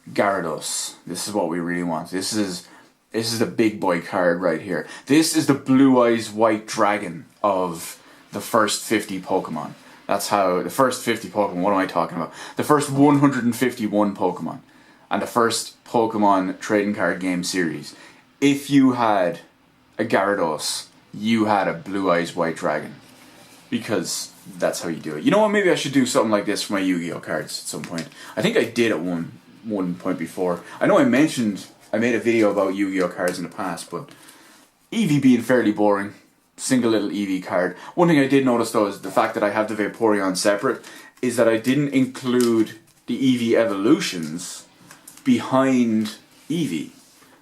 Speaker 1: Gyarados. This is what we really want. This is the big boy card right here. This is the Blue Eyes White Dragon of the first 50 Pokemon. That's how, the first 50 Pokemon, what am I talking about? The first 151 Pokemon. And the first Pokemon trading card game series. If you had a Gyarados, you had a Blue Eyes White Dragon. Because that's how you do it. You know what, maybe I should do something like this for my Yu-Gi-Oh cards at some point. I think I did at one point before. I know I made a video about Yu-Gi-Oh cards in the past, but Eevee being fairly boring. Single little Eevee card. One thing I did notice though is the fact that I have the Vaporeon separate is that I didn't include the Eevee evolutions behind Eevee.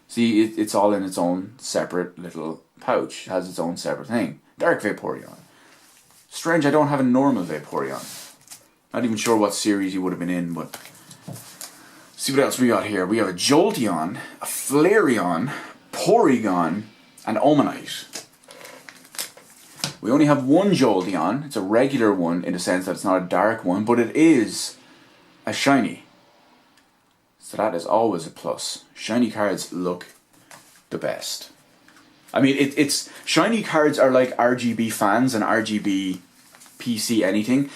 Speaker 1: See, it's all in its own separate little pouch. It has its own separate thing. Dark Vaporeon. Strange I don't have a normal Vaporeon. Not even sure what series he would have been in, but... See what else we got here. We have a Jolteon, a Flareon, Porygon, and Omanite. We only have one Jolteon. It's a regular one in the sense that it's not a dark one, but it is a shiny. So that is always a plus. Shiny cards look the best. I mean, it's shiny cards are like RGB fans and RGB PC anything.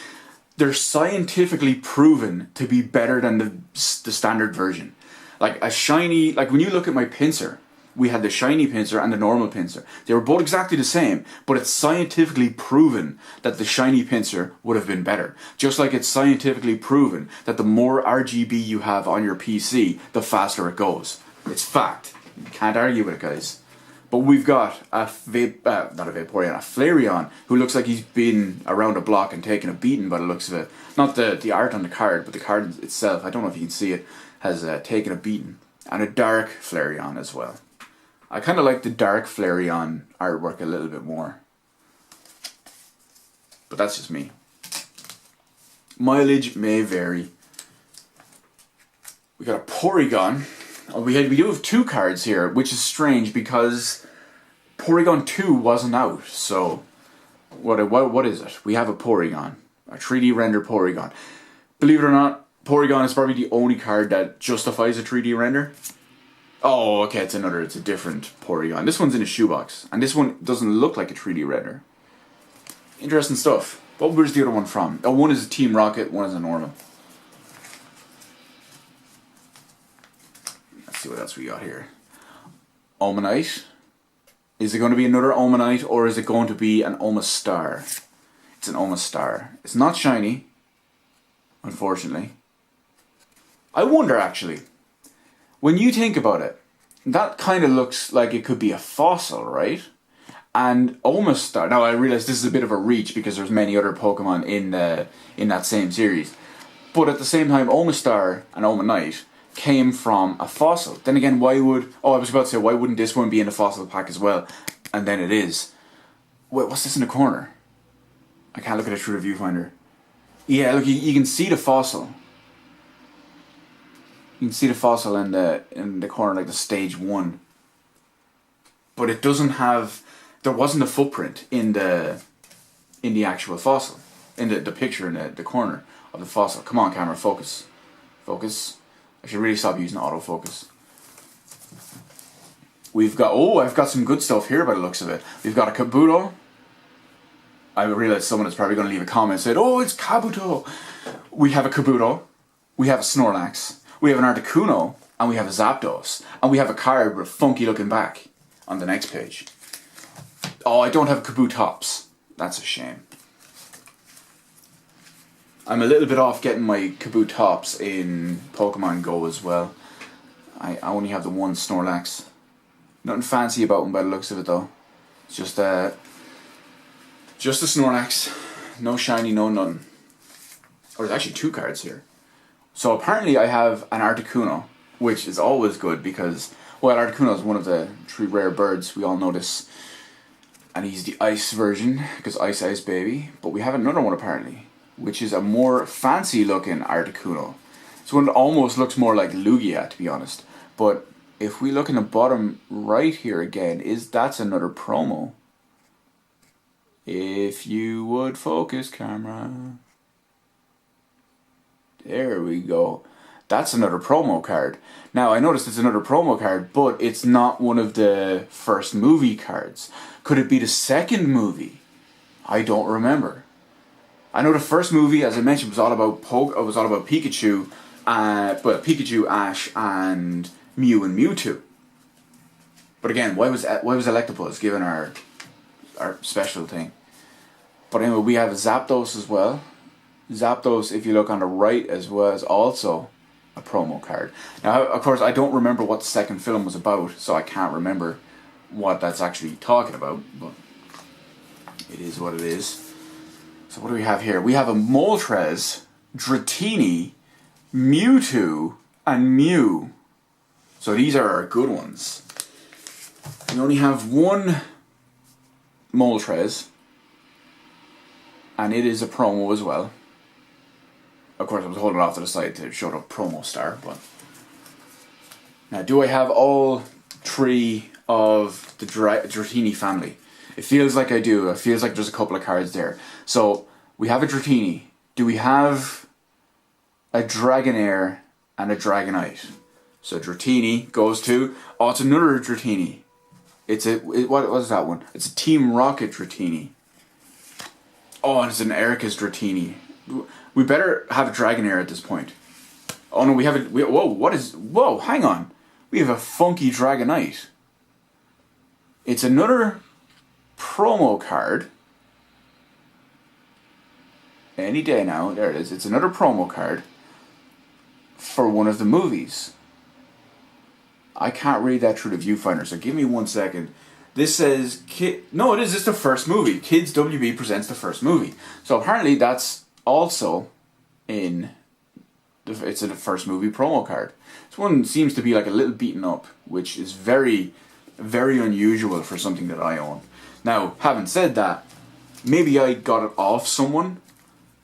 Speaker 1: They're scientifically proven to be better than the standard version. Like a shiny, like when you look at my Pinsir, we had the shiny pincer and the normal pincer. They were both exactly the same, but it's scientifically proven that the shiny pincer would have been better. Just like it's scientifically proven that the more RGB you have on your PC, the faster it goes. It's fact. You can't argue with it, guys. But we've got a Flareon, who looks like he's been around a block and taken a beating by the looks of it. Not the art on the card, but the card itself, I don't know if you can see it, has taken a beating. And a dark Flareon as well. I kind of like the dark Flareon artwork a little bit more. But that's just me. Mileage may vary. We got a Porygon. We do have 2 cards here, which is strange because Porygon 2 wasn't out. So what is it? We have a Porygon, a 3D render Porygon. Believe it or not, Porygon is probably the only card that justifies a 3D render. Oh, okay, it's a different Porygon. This one's in a shoebox, and this one doesn't look like a 3D render. Interesting stuff. But where's the other one from? Oh, one is a Team Rocket, one is a normal. Let's see what else we got here. Omanite. Is it going to be another Omanite, or is it going to be an Omastar? It's an Omastar. It's not shiny, unfortunately. I wonder, actually, when you think about it, that kind of looks like it could be a fossil, right? And Omastar, now I realize this is a bit of a reach because there's many other Pokemon in that same series. But at the same time, Omastar and Omanite came from a fossil. Then again, why wouldn't this one be in the fossil pack as well? And then it is. Wait, what's this in the corner? I can't look at it through the viewfinder. Yeah, look, you can see the fossil. You can see the fossil in the corner, like the stage 1. But it doesn't have. There wasn't a footprint in the actual fossil, in the picture in the corner of the fossil. Come on, camera, focus, focus. I should really stop using autofocus. We've got. Oh, I've got some good stuff here by the looks of it. We've got a Kabuto. I realize someone is probably going to leave a comment and say, "Oh, it's Kabuto." We have a Kabuto. We have a Snorlax. We have an Articuno, and we have a Zapdos, and we have a card with a funky looking back on the next page. Oh, I don't have a Kabutops. That's a shame. I'm a little bit off getting my Kabutops in Pokemon Go as well. I only have the one Snorlax. Nothing fancy about him by the looks of it though. It's just a Snorlax. No shiny, no nothing. Or there's actually 2 cards here. So apparently I have an Articuno, which is always good because, well, Articuno is one of the 3 rare birds, we all know this. And he's the ice version, because ice baby. But we have another one apparently, which is a more fancy looking Articuno. This one almost looks more like Lugia, to be honest. But if we look in the bottom right here again, that's another promo. If you would focus, camera. There we go. That's another promo card. Now, I noticed it's another promo card, but it's not one of the first movie cards. Could it be the second movie? I don't remember. I know the first movie, as I mentioned, was all about Pikachu, Pikachu, Ash, and Mew and Mewtwo. But again, why was Electabuzz given our special thing? But anyway, we have a Zapdos as well. Zapdos, if you look on the right as well, is also a promo card. Now, of course, I don't remember what the second film was about, so I can't remember what that's actually talking about, but it is what it is. So what do we have here? We have a Moltres, Dratini, Mewtwo, and Mew. So these are our good ones. We only have one Moltres, and it is a promo as well. Of course, I was holding it off to the side to show the promo star, but... Now, do I have all 3 of the Dratini family? It feels like I do. It feels like there's a couple of cards there. So, we have a Dratini. Do we have a Dragonair and a Dragonite? So, Dratini goes to... Oh, it's another Dratini. What is that one? It's a Team Rocket Dratini. Oh, and it's an Erica's Dratini. We better have a Dragonair at this point. Oh no, whoa, hang on. We have a funky Dragonite. It's another promo card. Any day now, there it is. It's another promo card for one of the movies. I can't read that through the viewfinder, so give me 1 second. This says, no, it is. It's the first movie. Kids WB presents the first movie. So apparently that's also it's in the first movie promo card. This one seems to be like a little beaten up, which is very, very unusual for something that I own. Now, having said that, maybe I got it off someone,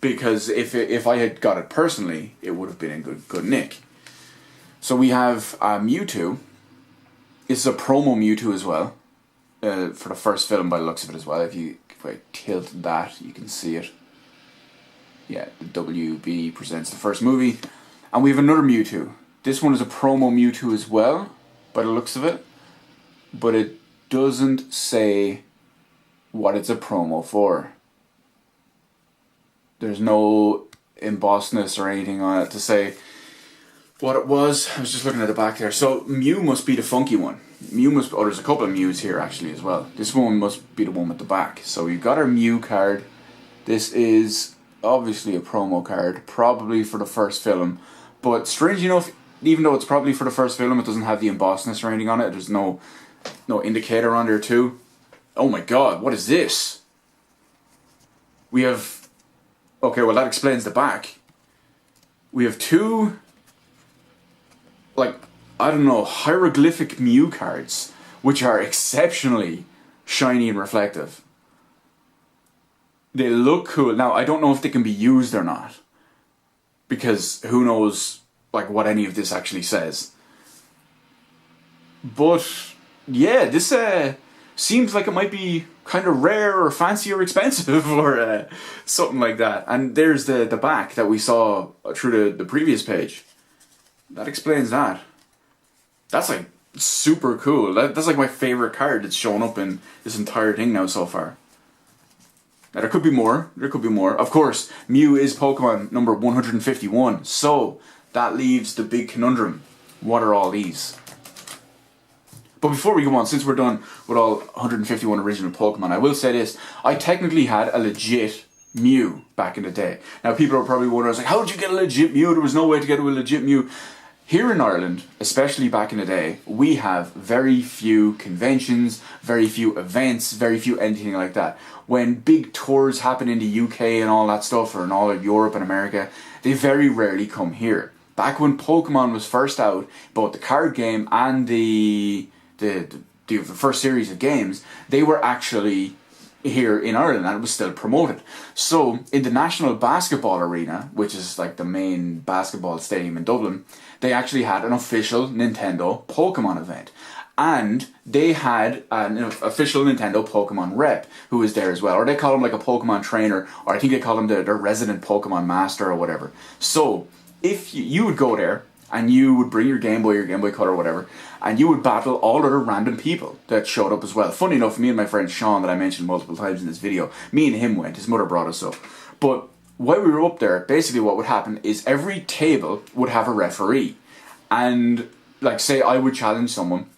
Speaker 1: because if I had got it personally, it would have been in good nick. So we have Mewtwo. This is a promo Mewtwo as well, for the first film by the looks of it as well. If I tilt that, you can see it. Yeah, the WB presents the first movie. And we have another Mewtwo. This one is a promo Mewtwo as well, by the looks of it. But it doesn't say what it's a promo for. There's no embossedness or anything on it to say what it was. I was just looking at the back there. So Mew must be the funky one. There's a couple of Mews here actually as well. This one must be the one with the back. So we've got our Mew card. This is obviously a promo card, probably for the first film. But strangely enough, even though it's probably for the first film, it doesn't have the embossedness or anything on it. There's no indicator on there too. Oh my god, what is this? We have... Okay, well that explains the back. We have two, hieroglyphic Mew cards, which are exceptionally shiny and reflective. They look cool. Now, I don't know if they can be used or not, because who knows, what any of this actually says. But, yeah, this seems like it might be kind of rare or fancy or expensive or something like that. And there's the back that we saw through the previous page. That explains that. That's super cool. That's my favorite card that's shown up in this entire thing now so far. Now there could be more. Of course, Mew is Pokemon number 151. So that leaves the big conundrum. What are all these? But before we go on, since we're done with all 151 original Pokemon, I will say this. I technically had a legit Mew back in the day. Now people are probably wondering, how did you get a legit Mew? There was no way to get a legit Mew. Here in Ireland, especially back in the day, we have very few conventions, very few events, very few anything like that. When big tours happen in the UK and all that stuff, or in all of Europe and America, they very rarely come here. Back when Pokemon was first out, both the card game and the first series of games, they were actually here in Ireland and it was still promoted. So in the National Basketball Arena, which is the main basketball stadium in Dublin, they actually had an official Nintendo Pokemon event. And they had an official Nintendo Pokemon rep who was there as well. Or they call him a Pokemon trainer, or I think they call him their resident Pokemon master or whatever. So if you would go there, and you would bring your Game Boy Color or whatever, and you would battle all other random people that showed up as well. Funny enough, me and my friend Sean, that I mentioned multiple times in this video, me and him went, his mother brought us up. But while we were up there, basically what would happen is every table would have a referee. And, say I would challenge someone,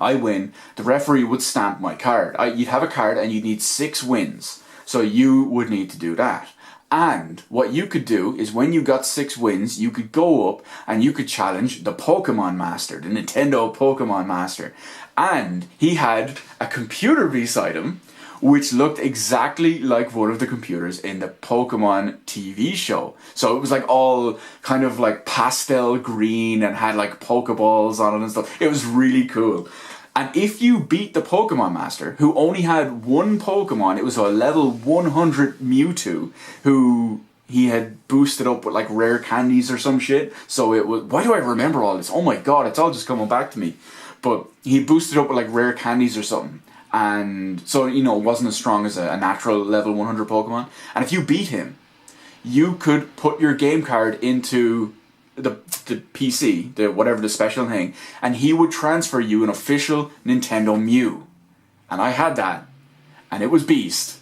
Speaker 1: I win, the referee would stamp my card. You'd have a card and you'd need 6 wins. So you would need to do that. And what you could do is when you got 6 wins, you could go up and you could challenge the Pokemon Master, the Nintendo Pokemon Master. And he had a computer beside him, which looked exactly like one of the computers in the Pokemon TV show. So it was all kind of pastel green and had Pokeballs on it and stuff. It was really cool. And if you beat the Pokemon Master, who only had one Pokemon, it was a level 100 Mewtwo, who he had boosted up with rare candies or some shit. So it was, why do I remember all this? Oh my god, it's all just coming back to me. But he boosted up with rare candies or something. And so, it wasn't as strong as a natural level 100 Pokemon. And if you beat him, you could put your game card into the PC, whatever the special thing, and he would transfer you an official Nintendo Mew. And I had that, and it was beast,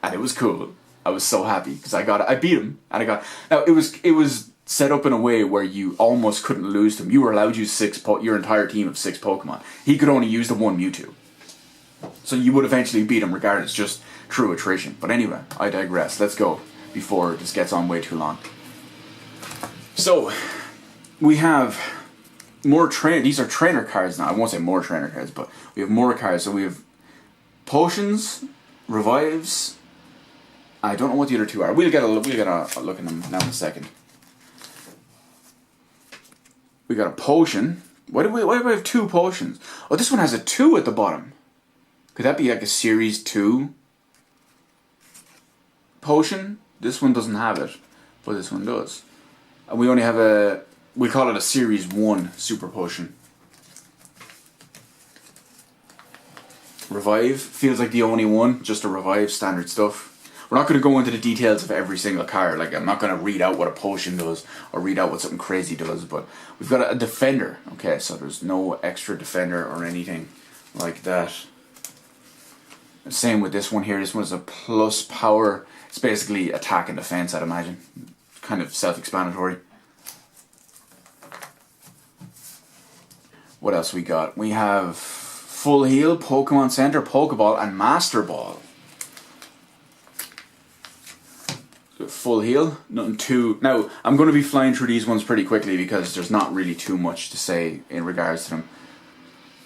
Speaker 1: and it was cool. I was so happy because I beat him, and I got. Now it was set up in a way where you almost couldn't lose to him. You were allowed to use your entire team of 6 Pokemon. He could only use the one Mewtwo. So you would eventually beat him regardless, just through attrition. But anyway, I digress. Let's go before this gets on way too long. So, we have more these are trainer cards now. I won't say more trainer cards, but we have more cards. So we have potions, revives. I don't know what the other two are. We'll get a look at them now in a second. We got a potion. Why do we have 2 potions? Oh, this one has a 2 at the bottom. Could that be like a series 2 potion? This one doesn't have it, but this one does. And we only have we call it a series 1 super potion. Revive feels like the only one, just a revive, standard stuff. We're not going to go into the details of every single card. Like, I'm not going to read out what a potion does or read out what something crazy does, but we've got a defender. Okay, so there's no extra defender or anything like that. Same with this one here. This one is a plus power. It's basically attack and defense, I'd imagine. Kind of self-explanatory. What else we got? We have Full Heal, Pokemon Center, Pokeball, and Master Ball. Full Heal, nothing too... Now, I'm going to be flying through these ones pretty quickly because there's not really too much to say in regards to them.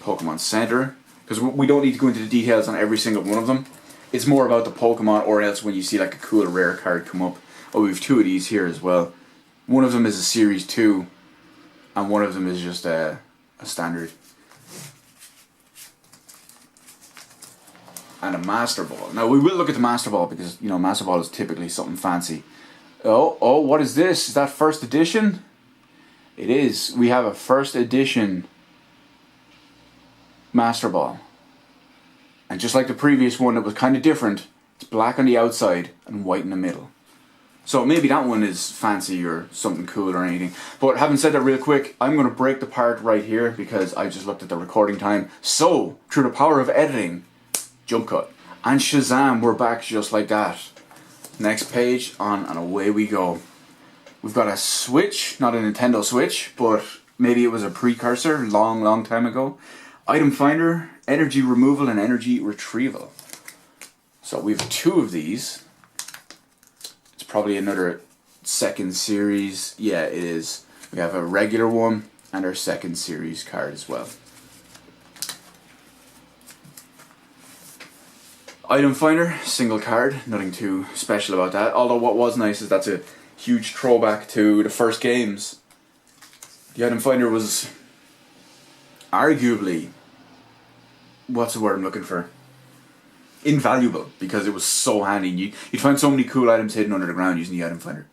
Speaker 1: Pokemon Center, because we don't need to go into the details on every single one of them. It's more about the Pokemon, or else when you see like a cool rare card come up. Oh, we have 2 of these here as well. One of them is a Series 2, and one of them is just a standard. And a Master Ball. Now, we will look at the Master Ball because, you know, Master Ball is typically something fancy. Oh, what is this? Is that first edition? It is. We have a first edition Master Ball. And just like the previous one, it was kind of different. It's black on the outside and white in the middle. So maybe that one is fancy or something cool or anything. But having said that real quick, I'm going to break the part right here because I just looked at the recording time. So, through the power of editing, jump cut. And Shazam, we're back just like that. Next page, on and away we go. We've got a Switch, not a Nintendo Switch, but maybe it was a precursor long time ago. Item Finder, Energy Removal, and Energy Retrieval. So we have 2 of these. It's probably another second series. Yeah, it is. We have a regular one and our second series card as well. Item Finder, single card, nothing too special about that. Although what was nice is that's a huge throwback to the first games. The Item Finder was arguably, what's the word I'm looking for? Invaluable, because it was so handy. You'd find so many cool items hidden under the ground using the Item Finder.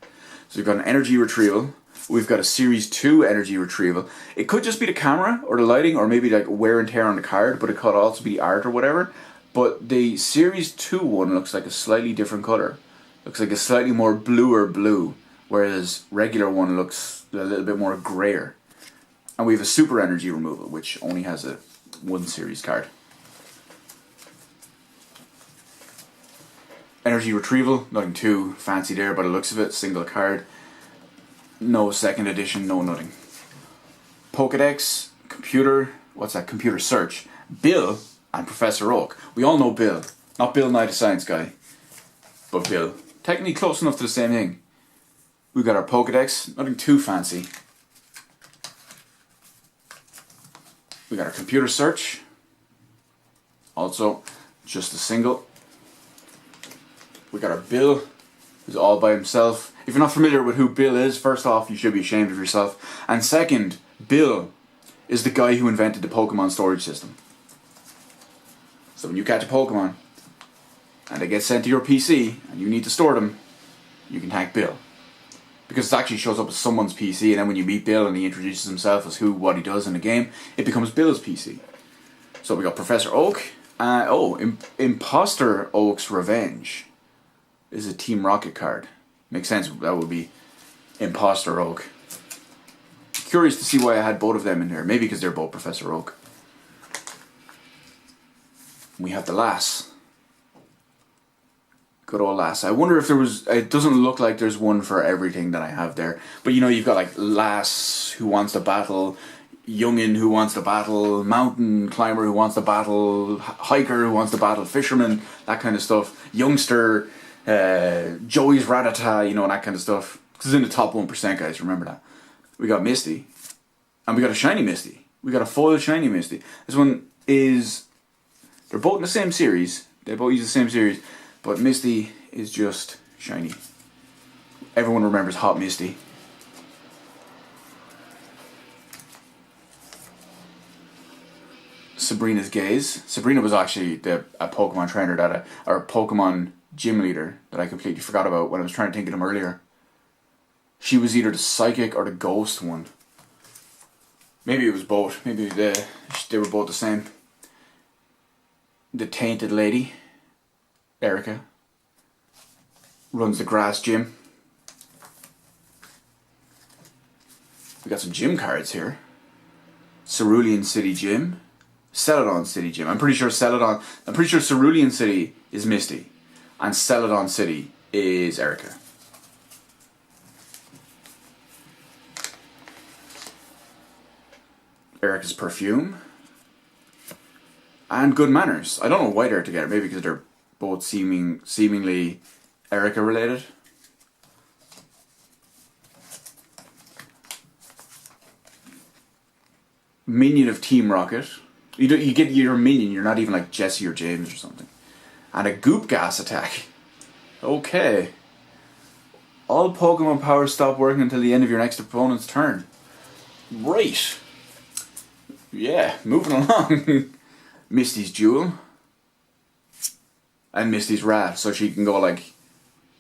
Speaker 1: So we've got an Energy Retrieval. We've got a Series 2 Energy Retrieval. It could just be the camera or the lighting or maybe like wear and tear on the card, but it could also be the art or whatever. But the Series 2 one looks like a slightly different colour. Looks like a slightly more bluer blue, whereas regular one looks a little bit more grayer. And we have a Super Energy Removal, which only has a 1 series card. Energy Retrieval, nothing too fancy there by the looks of it, single card. No second edition, no nothing. Pokedex, computer, what's that? Computer search. Bill and Professor Oak. We all know Bill. Not Bill Nye the Science Guy, but Bill. Technically close enough to the same thing. We got our Pokedex, nothing too fancy. We got our computer search. Also, just a single. We got our Bill, who's all by himself. If you're not familiar with who Bill is, first off, you should be ashamed of yourself. And second, Bill is the guy who invented the Pokemon storage system. So when you catch a Pokemon, and they get sent to your PC, and you need to store them, you can thank Bill. Because it actually shows up as someone's PC, and then when you meet Bill and he introduces himself as what he does in the game, it becomes Bill's PC. So we got Professor Oak. Imposter Oak's Revenge is a Team Rocket card. Makes sense, that would be Imposter Oak. Curious to see why I had both of them in here. Maybe because they're both Professor Oak. We have the Lass. Good old Lass. I wonder if there was... It doesn't look like there's one for everything that I have there. But you know, you've got like Lass who wants to battle. youngin who wants to battle, mountain climber who wants to battle, hiker who wants to battle, fisherman, that kind of stuff. Youngster, Joey's Ratata, you know, that kind of stuff. This is in the top 1%, guys, remember that. We got Misty. And we got a shiny Misty. We got a foil shiny Misty. This one is... They're both in the same series. They both use the same series. But Misty is just shiny. Everyone remembers Hot Misty. Sabrina's Gaze. Sabrina was actually a Pokemon trainer or a Pokemon gym leader that I completely forgot about when I was trying to think of them earlier. She was either the psychic or the ghost one. Maybe it was both. Maybe they were both the same. The Tainted Lady, Erica, runs the grass gym. We got some gym cards here. Cerulean City Gym. Celadon City Gym. I'm pretty sure Cerulean City is Misty. And Celadon City is Erica. Erica's Perfume. And Good Manners. I don't know why they're together. Maybe because they're both seemingly Erica related. Minion of Team Rocket. You get your minion, you're not even like Jesse or James or something. And a Goop Gas attack. Okay. All Pokemon powers stop working until the end of your next opponent's turn. Right. Yeah, moving along. Misty's Jewel. And Misty's Rat, so she can go like...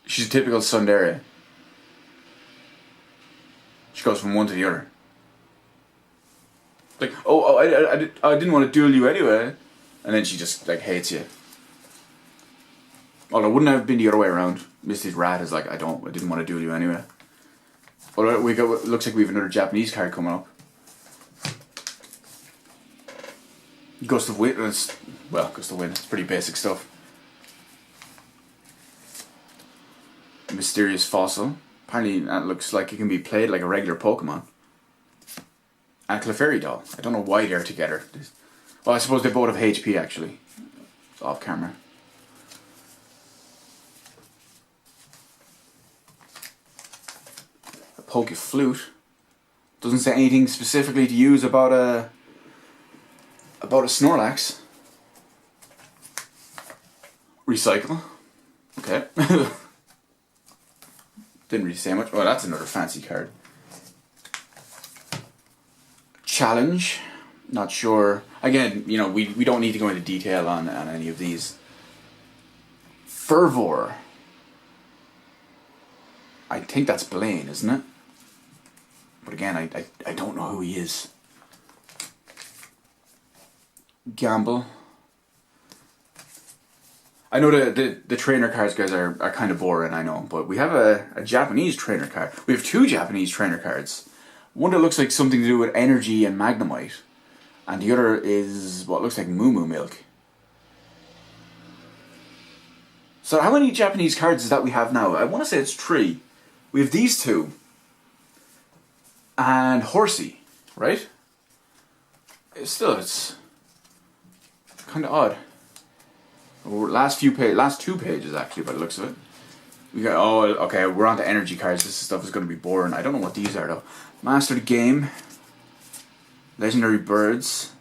Speaker 1: She's a typical Sundaria. She goes from one to the other. Like, I didn't want to duel you anyway. And then she just, like, hates you. Although it wouldn't have been the other way around. Misty's Rat is like, I didn't want to duel you anyway. Well, looks like we have another Japanese card coming up. Gust of Wind, Gust of Wind, it's pretty basic stuff. Mysterious Fossil. Apparently that looks like it can be played like a regular Pokemon. And Clefairy Doll. I don't know why they're together. Well, I suppose they both have HP actually. It's off camera. A Poke Flute. Doesn't say anything specifically to use about a Snorlax. Recycle. Okay. Didn't really say much. Well, that's another fancy card. Challenge. Not sure. Again, you know, we don't need to go into detail on any of these. Fervor. I think that's Blaine, isn't it? But again, I don't know who he is. Gamble. I know the trainer cards, guys, are kind of boring, I know. But we have a Japanese trainer card. We have two Japanese trainer cards. One that looks like something to do with energy and Magnemite. And the other is what looks like Moo Moo Milk. So how many Japanese cards is that we have now? I want to say it's 3. We have these two. And Horsey, right? It's kind of odd. Last 2 pages actually, by the looks of it. We got, okay, we're on to energy cards. This stuff is going to be boring. I don't know what these are though. Master the Game. Legendary Birds.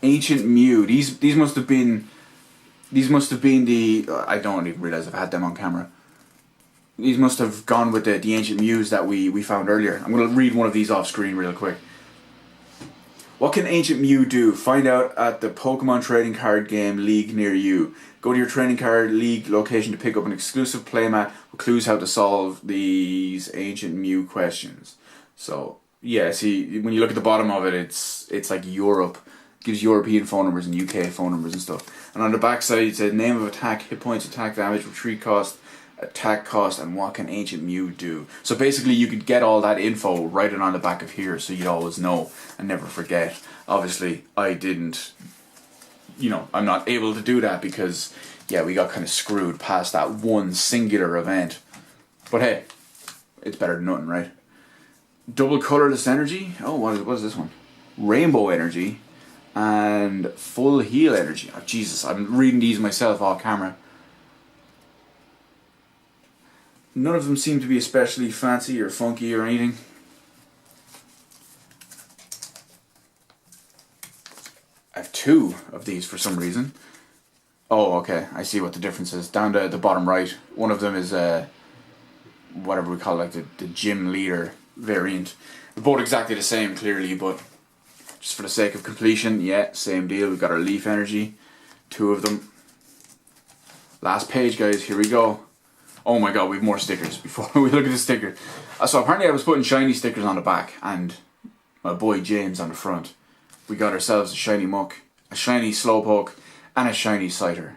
Speaker 1: Ancient Mew. These must have been the... I don't even realise I've had them on camera. These must have gone with the Ancient Mews that we found earlier. I'm going to read one of these off screen real quick. What can Ancient Mew do? Find out at the Pokemon Trading Card Game League near you. Go to your Trading Card League location to pick up an exclusive playmat with clues how to solve these Ancient Mew questions. So, yeah, see, when you look at the bottom of it, it's like Europe. It gives European phone numbers and UK phone numbers and stuff. And on the back side, it says name of attack, hit points, attack damage, retreat cost, attack cost, and what can Ancient Mew do. So basically you could get all that info right on the back of here so you'd always know and never forget. Obviously I didn't, I'm not able to do that because we got kind of screwed past that one singular event. But hey, it's better than nothing, right? Double colorless energy. Oh, what is this one? rainbow energy, and full heal energy. Oh, Jesus, I'm reading these myself off camera. None of them seem to be especially fancy or funky or anything. I have 2 of these for some reason. Oh, okay, I see what the difference is. Down to the bottom right, one of them is whatever we call, like the gym leader variant. They're both exactly the same, clearly, but just for the sake of completion, yeah, same deal. We've got our leaf energy, 2 of them. Last page, guys, here we go. Oh my god, we have more stickers before we look at the sticker. So apparently I was putting shiny stickers on the back and my boy James on the front. We got ourselves a shiny muck, a shiny slowpoke, and a shiny Scyther.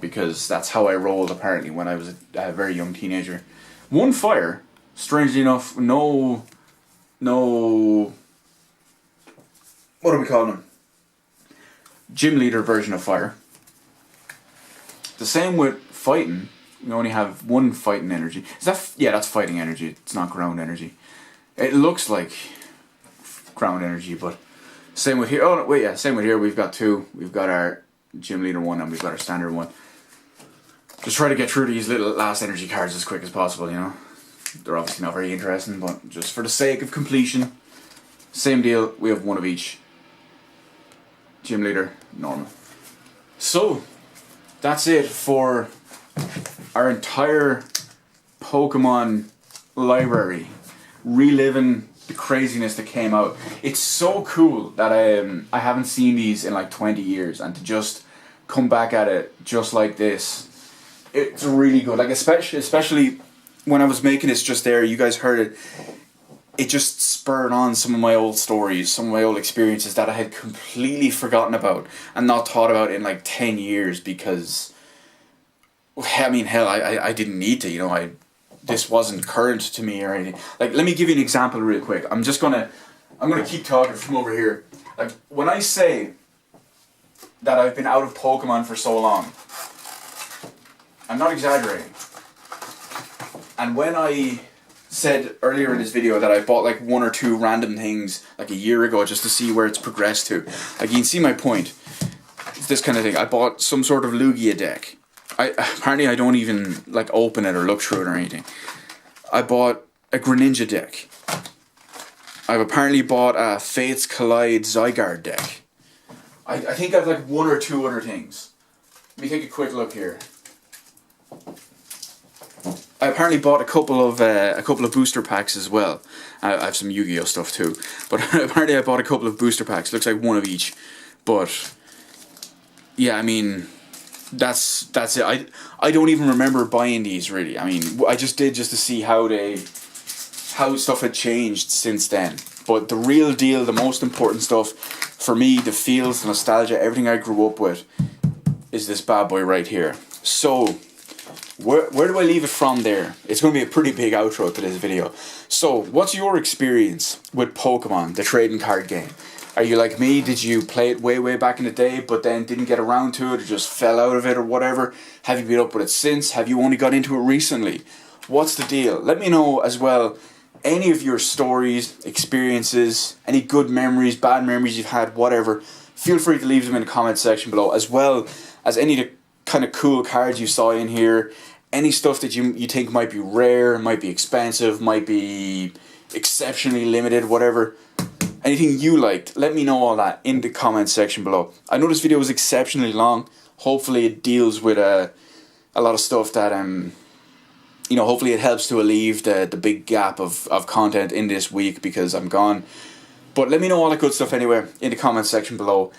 Speaker 1: Because that's how I rolled apparently when I was a very young teenager. 1 fire, strangely enough, no, what do we call them? Gym leader version of fire. The same with fighting. We only have 1 fighting energy. Is that? Yeah, that's fighting energy. It's not ground energy. It looks like ground energy, but same with here. Oh no, wait, yeah, same with here. We've got 2. We've got our gym leader 1 and we've got our standard 1. Just try to get through these little last energy cards as quick as possible. You know, they're obviously not very interesting, but just for the sake of completion, same deal. We have 1 of each. Gym leader, normal. So that's it for our entire Pokemon library, reliving the craziness that came out. It's so cool that I haven't seen these in like 20 years, and to just come back at it just like this, it's really good. Like especially when I was making this just there, you guys heard it. It just spurred on some of my old stories, some of my old experiences that I had completely forgotten about and not thought about in like 10 years because, I mean, hell, I didn't need to, you know, this wasn't current to me or anything. Like, let me give you an example real quick. I'm gonna keep talking from over here. Like, when I say that I've been out of Pokemon for so long, I'm not exaggerating. And when I said earlier in this video that I bought like 1 or 2 random things like a year ago just to see where it's progressed to, like, you can see my point. It's this kind of thing. I bought some sort of Lugia deck. Apparently I don't even like open it or look through it or anything. I bought a Greninja deck. I've apparently bought a Fates Collide Zygarde deck. I think I've like 1 or 2 other things. Let me take a quick look here. I apparently bought a couple of booster packs as well. I have some Yu-Gi-Oh stuff too, but apparently I bought a couple of booster packs. Looks like 1 of each, but yeah, I mean, that's it. I don't even remember buying these really. I mean, I just did just to see how stuff had changed since then. But the real deal, the most important stuff for me, the feels, the nostalgia, everything I grew up with, is this bad boy right here. So where do I leave it from there? It's going to be a pretty big outro to this video. So, what's your experience with Pokemon, the trading card game? Are you like me? Did you play it way back in the day, but then didn't get around to it, or just fell out of it, or whatever? Have you been up with it since? Have you only got into it recently? What's the deal? Let me know as well any of your stories, experiences, any good memories, bad memories you've had, whatever. Feel free to leave them in the comment section below, as well as any of the kind of cool cards you saw in here, any stuff that you think might be rare, might be expensive, might be exceptionally limited, whatever. Anything you liked, let me know all that in the comment section below. I know this video was exceptionally long. Hopefully it deals with a lot of stuff that you know, hopefully it helps to alleviate the big gap of content in this week because I'm gone. But let me know all that good stuff anyway in the comment section below.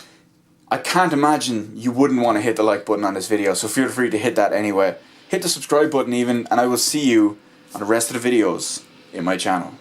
Speaker 1: I can't imagine you wouldn't want to hit the like button on this video, so feel free to hit that anyway. Hit the subscribe button even, and I will see you on the rest of the videos in my channel.